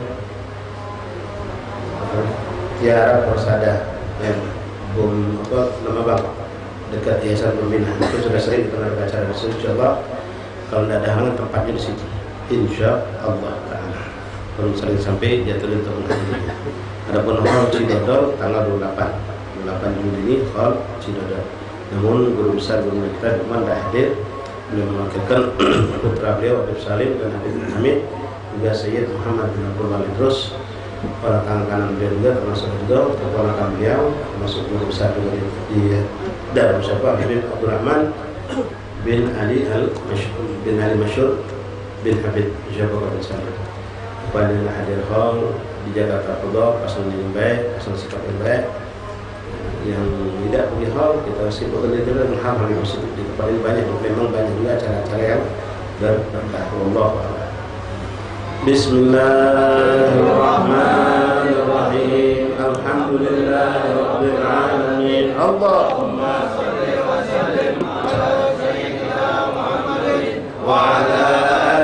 Tiara Persada yang nama bang dekat Yayasan Pembina. Itu sudah sering kita ada acara di situ. Insyaallah kalau tidak ada halangan tempatnya di situ. Insyaallah taala. Belum sering sampai jatuh untuk menghadirinya. Adapun haul Cidodol tanggal 28 Juli ini haul Cidodol. Namun guru besar guru kita Duman tidak hadir. Beliau mewakilkan putra beliau Habib Salim dan Habib Hamid, juga Sayyid Muhammad bin Abdul Wali Terus, para kanan beliau juga termasuk juga keponakan beliau, termasuk guru besar juga di Darul Syafa Habib Abdurrahman bin Ali Masyur bin Habib Jabbar bin Salim. Kepada yang hadir haul di Jakarta Kodok, pasal yang baik, pasal sikap yang baik. Yang tidak pergi haul kita sibukkan itu dengan hal-hal yang positif. Di tempat ini banyak, memang banyak juga acara-acara yang berkah. Wallahu a'lam. Bismillahirrahmanirrahim. Alhamdulillahirabbil alamin. Allahumma shalli wa sallim ala sayyidina Muhammadin wa ala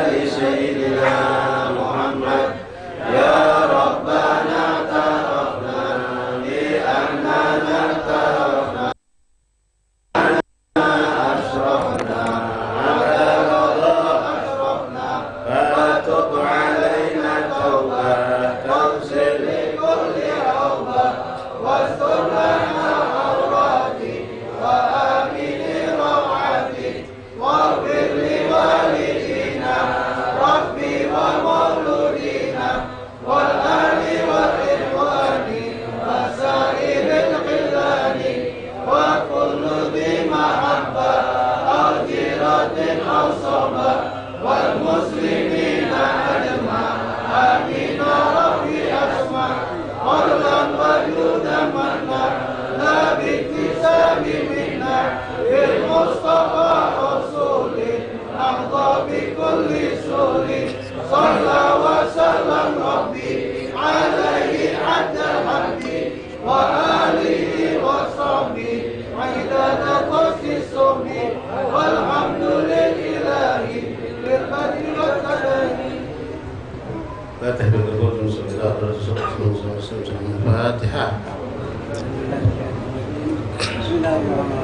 ali sayyidina Muhammad. Ya Rabbana tarafna bi annana tarafna asrafna ala qada asrafna fatub alaina tawbah tawsil likulli awbah wastur lana awrati wa Al-Fatihah. Bismillahirrahmanirrahim.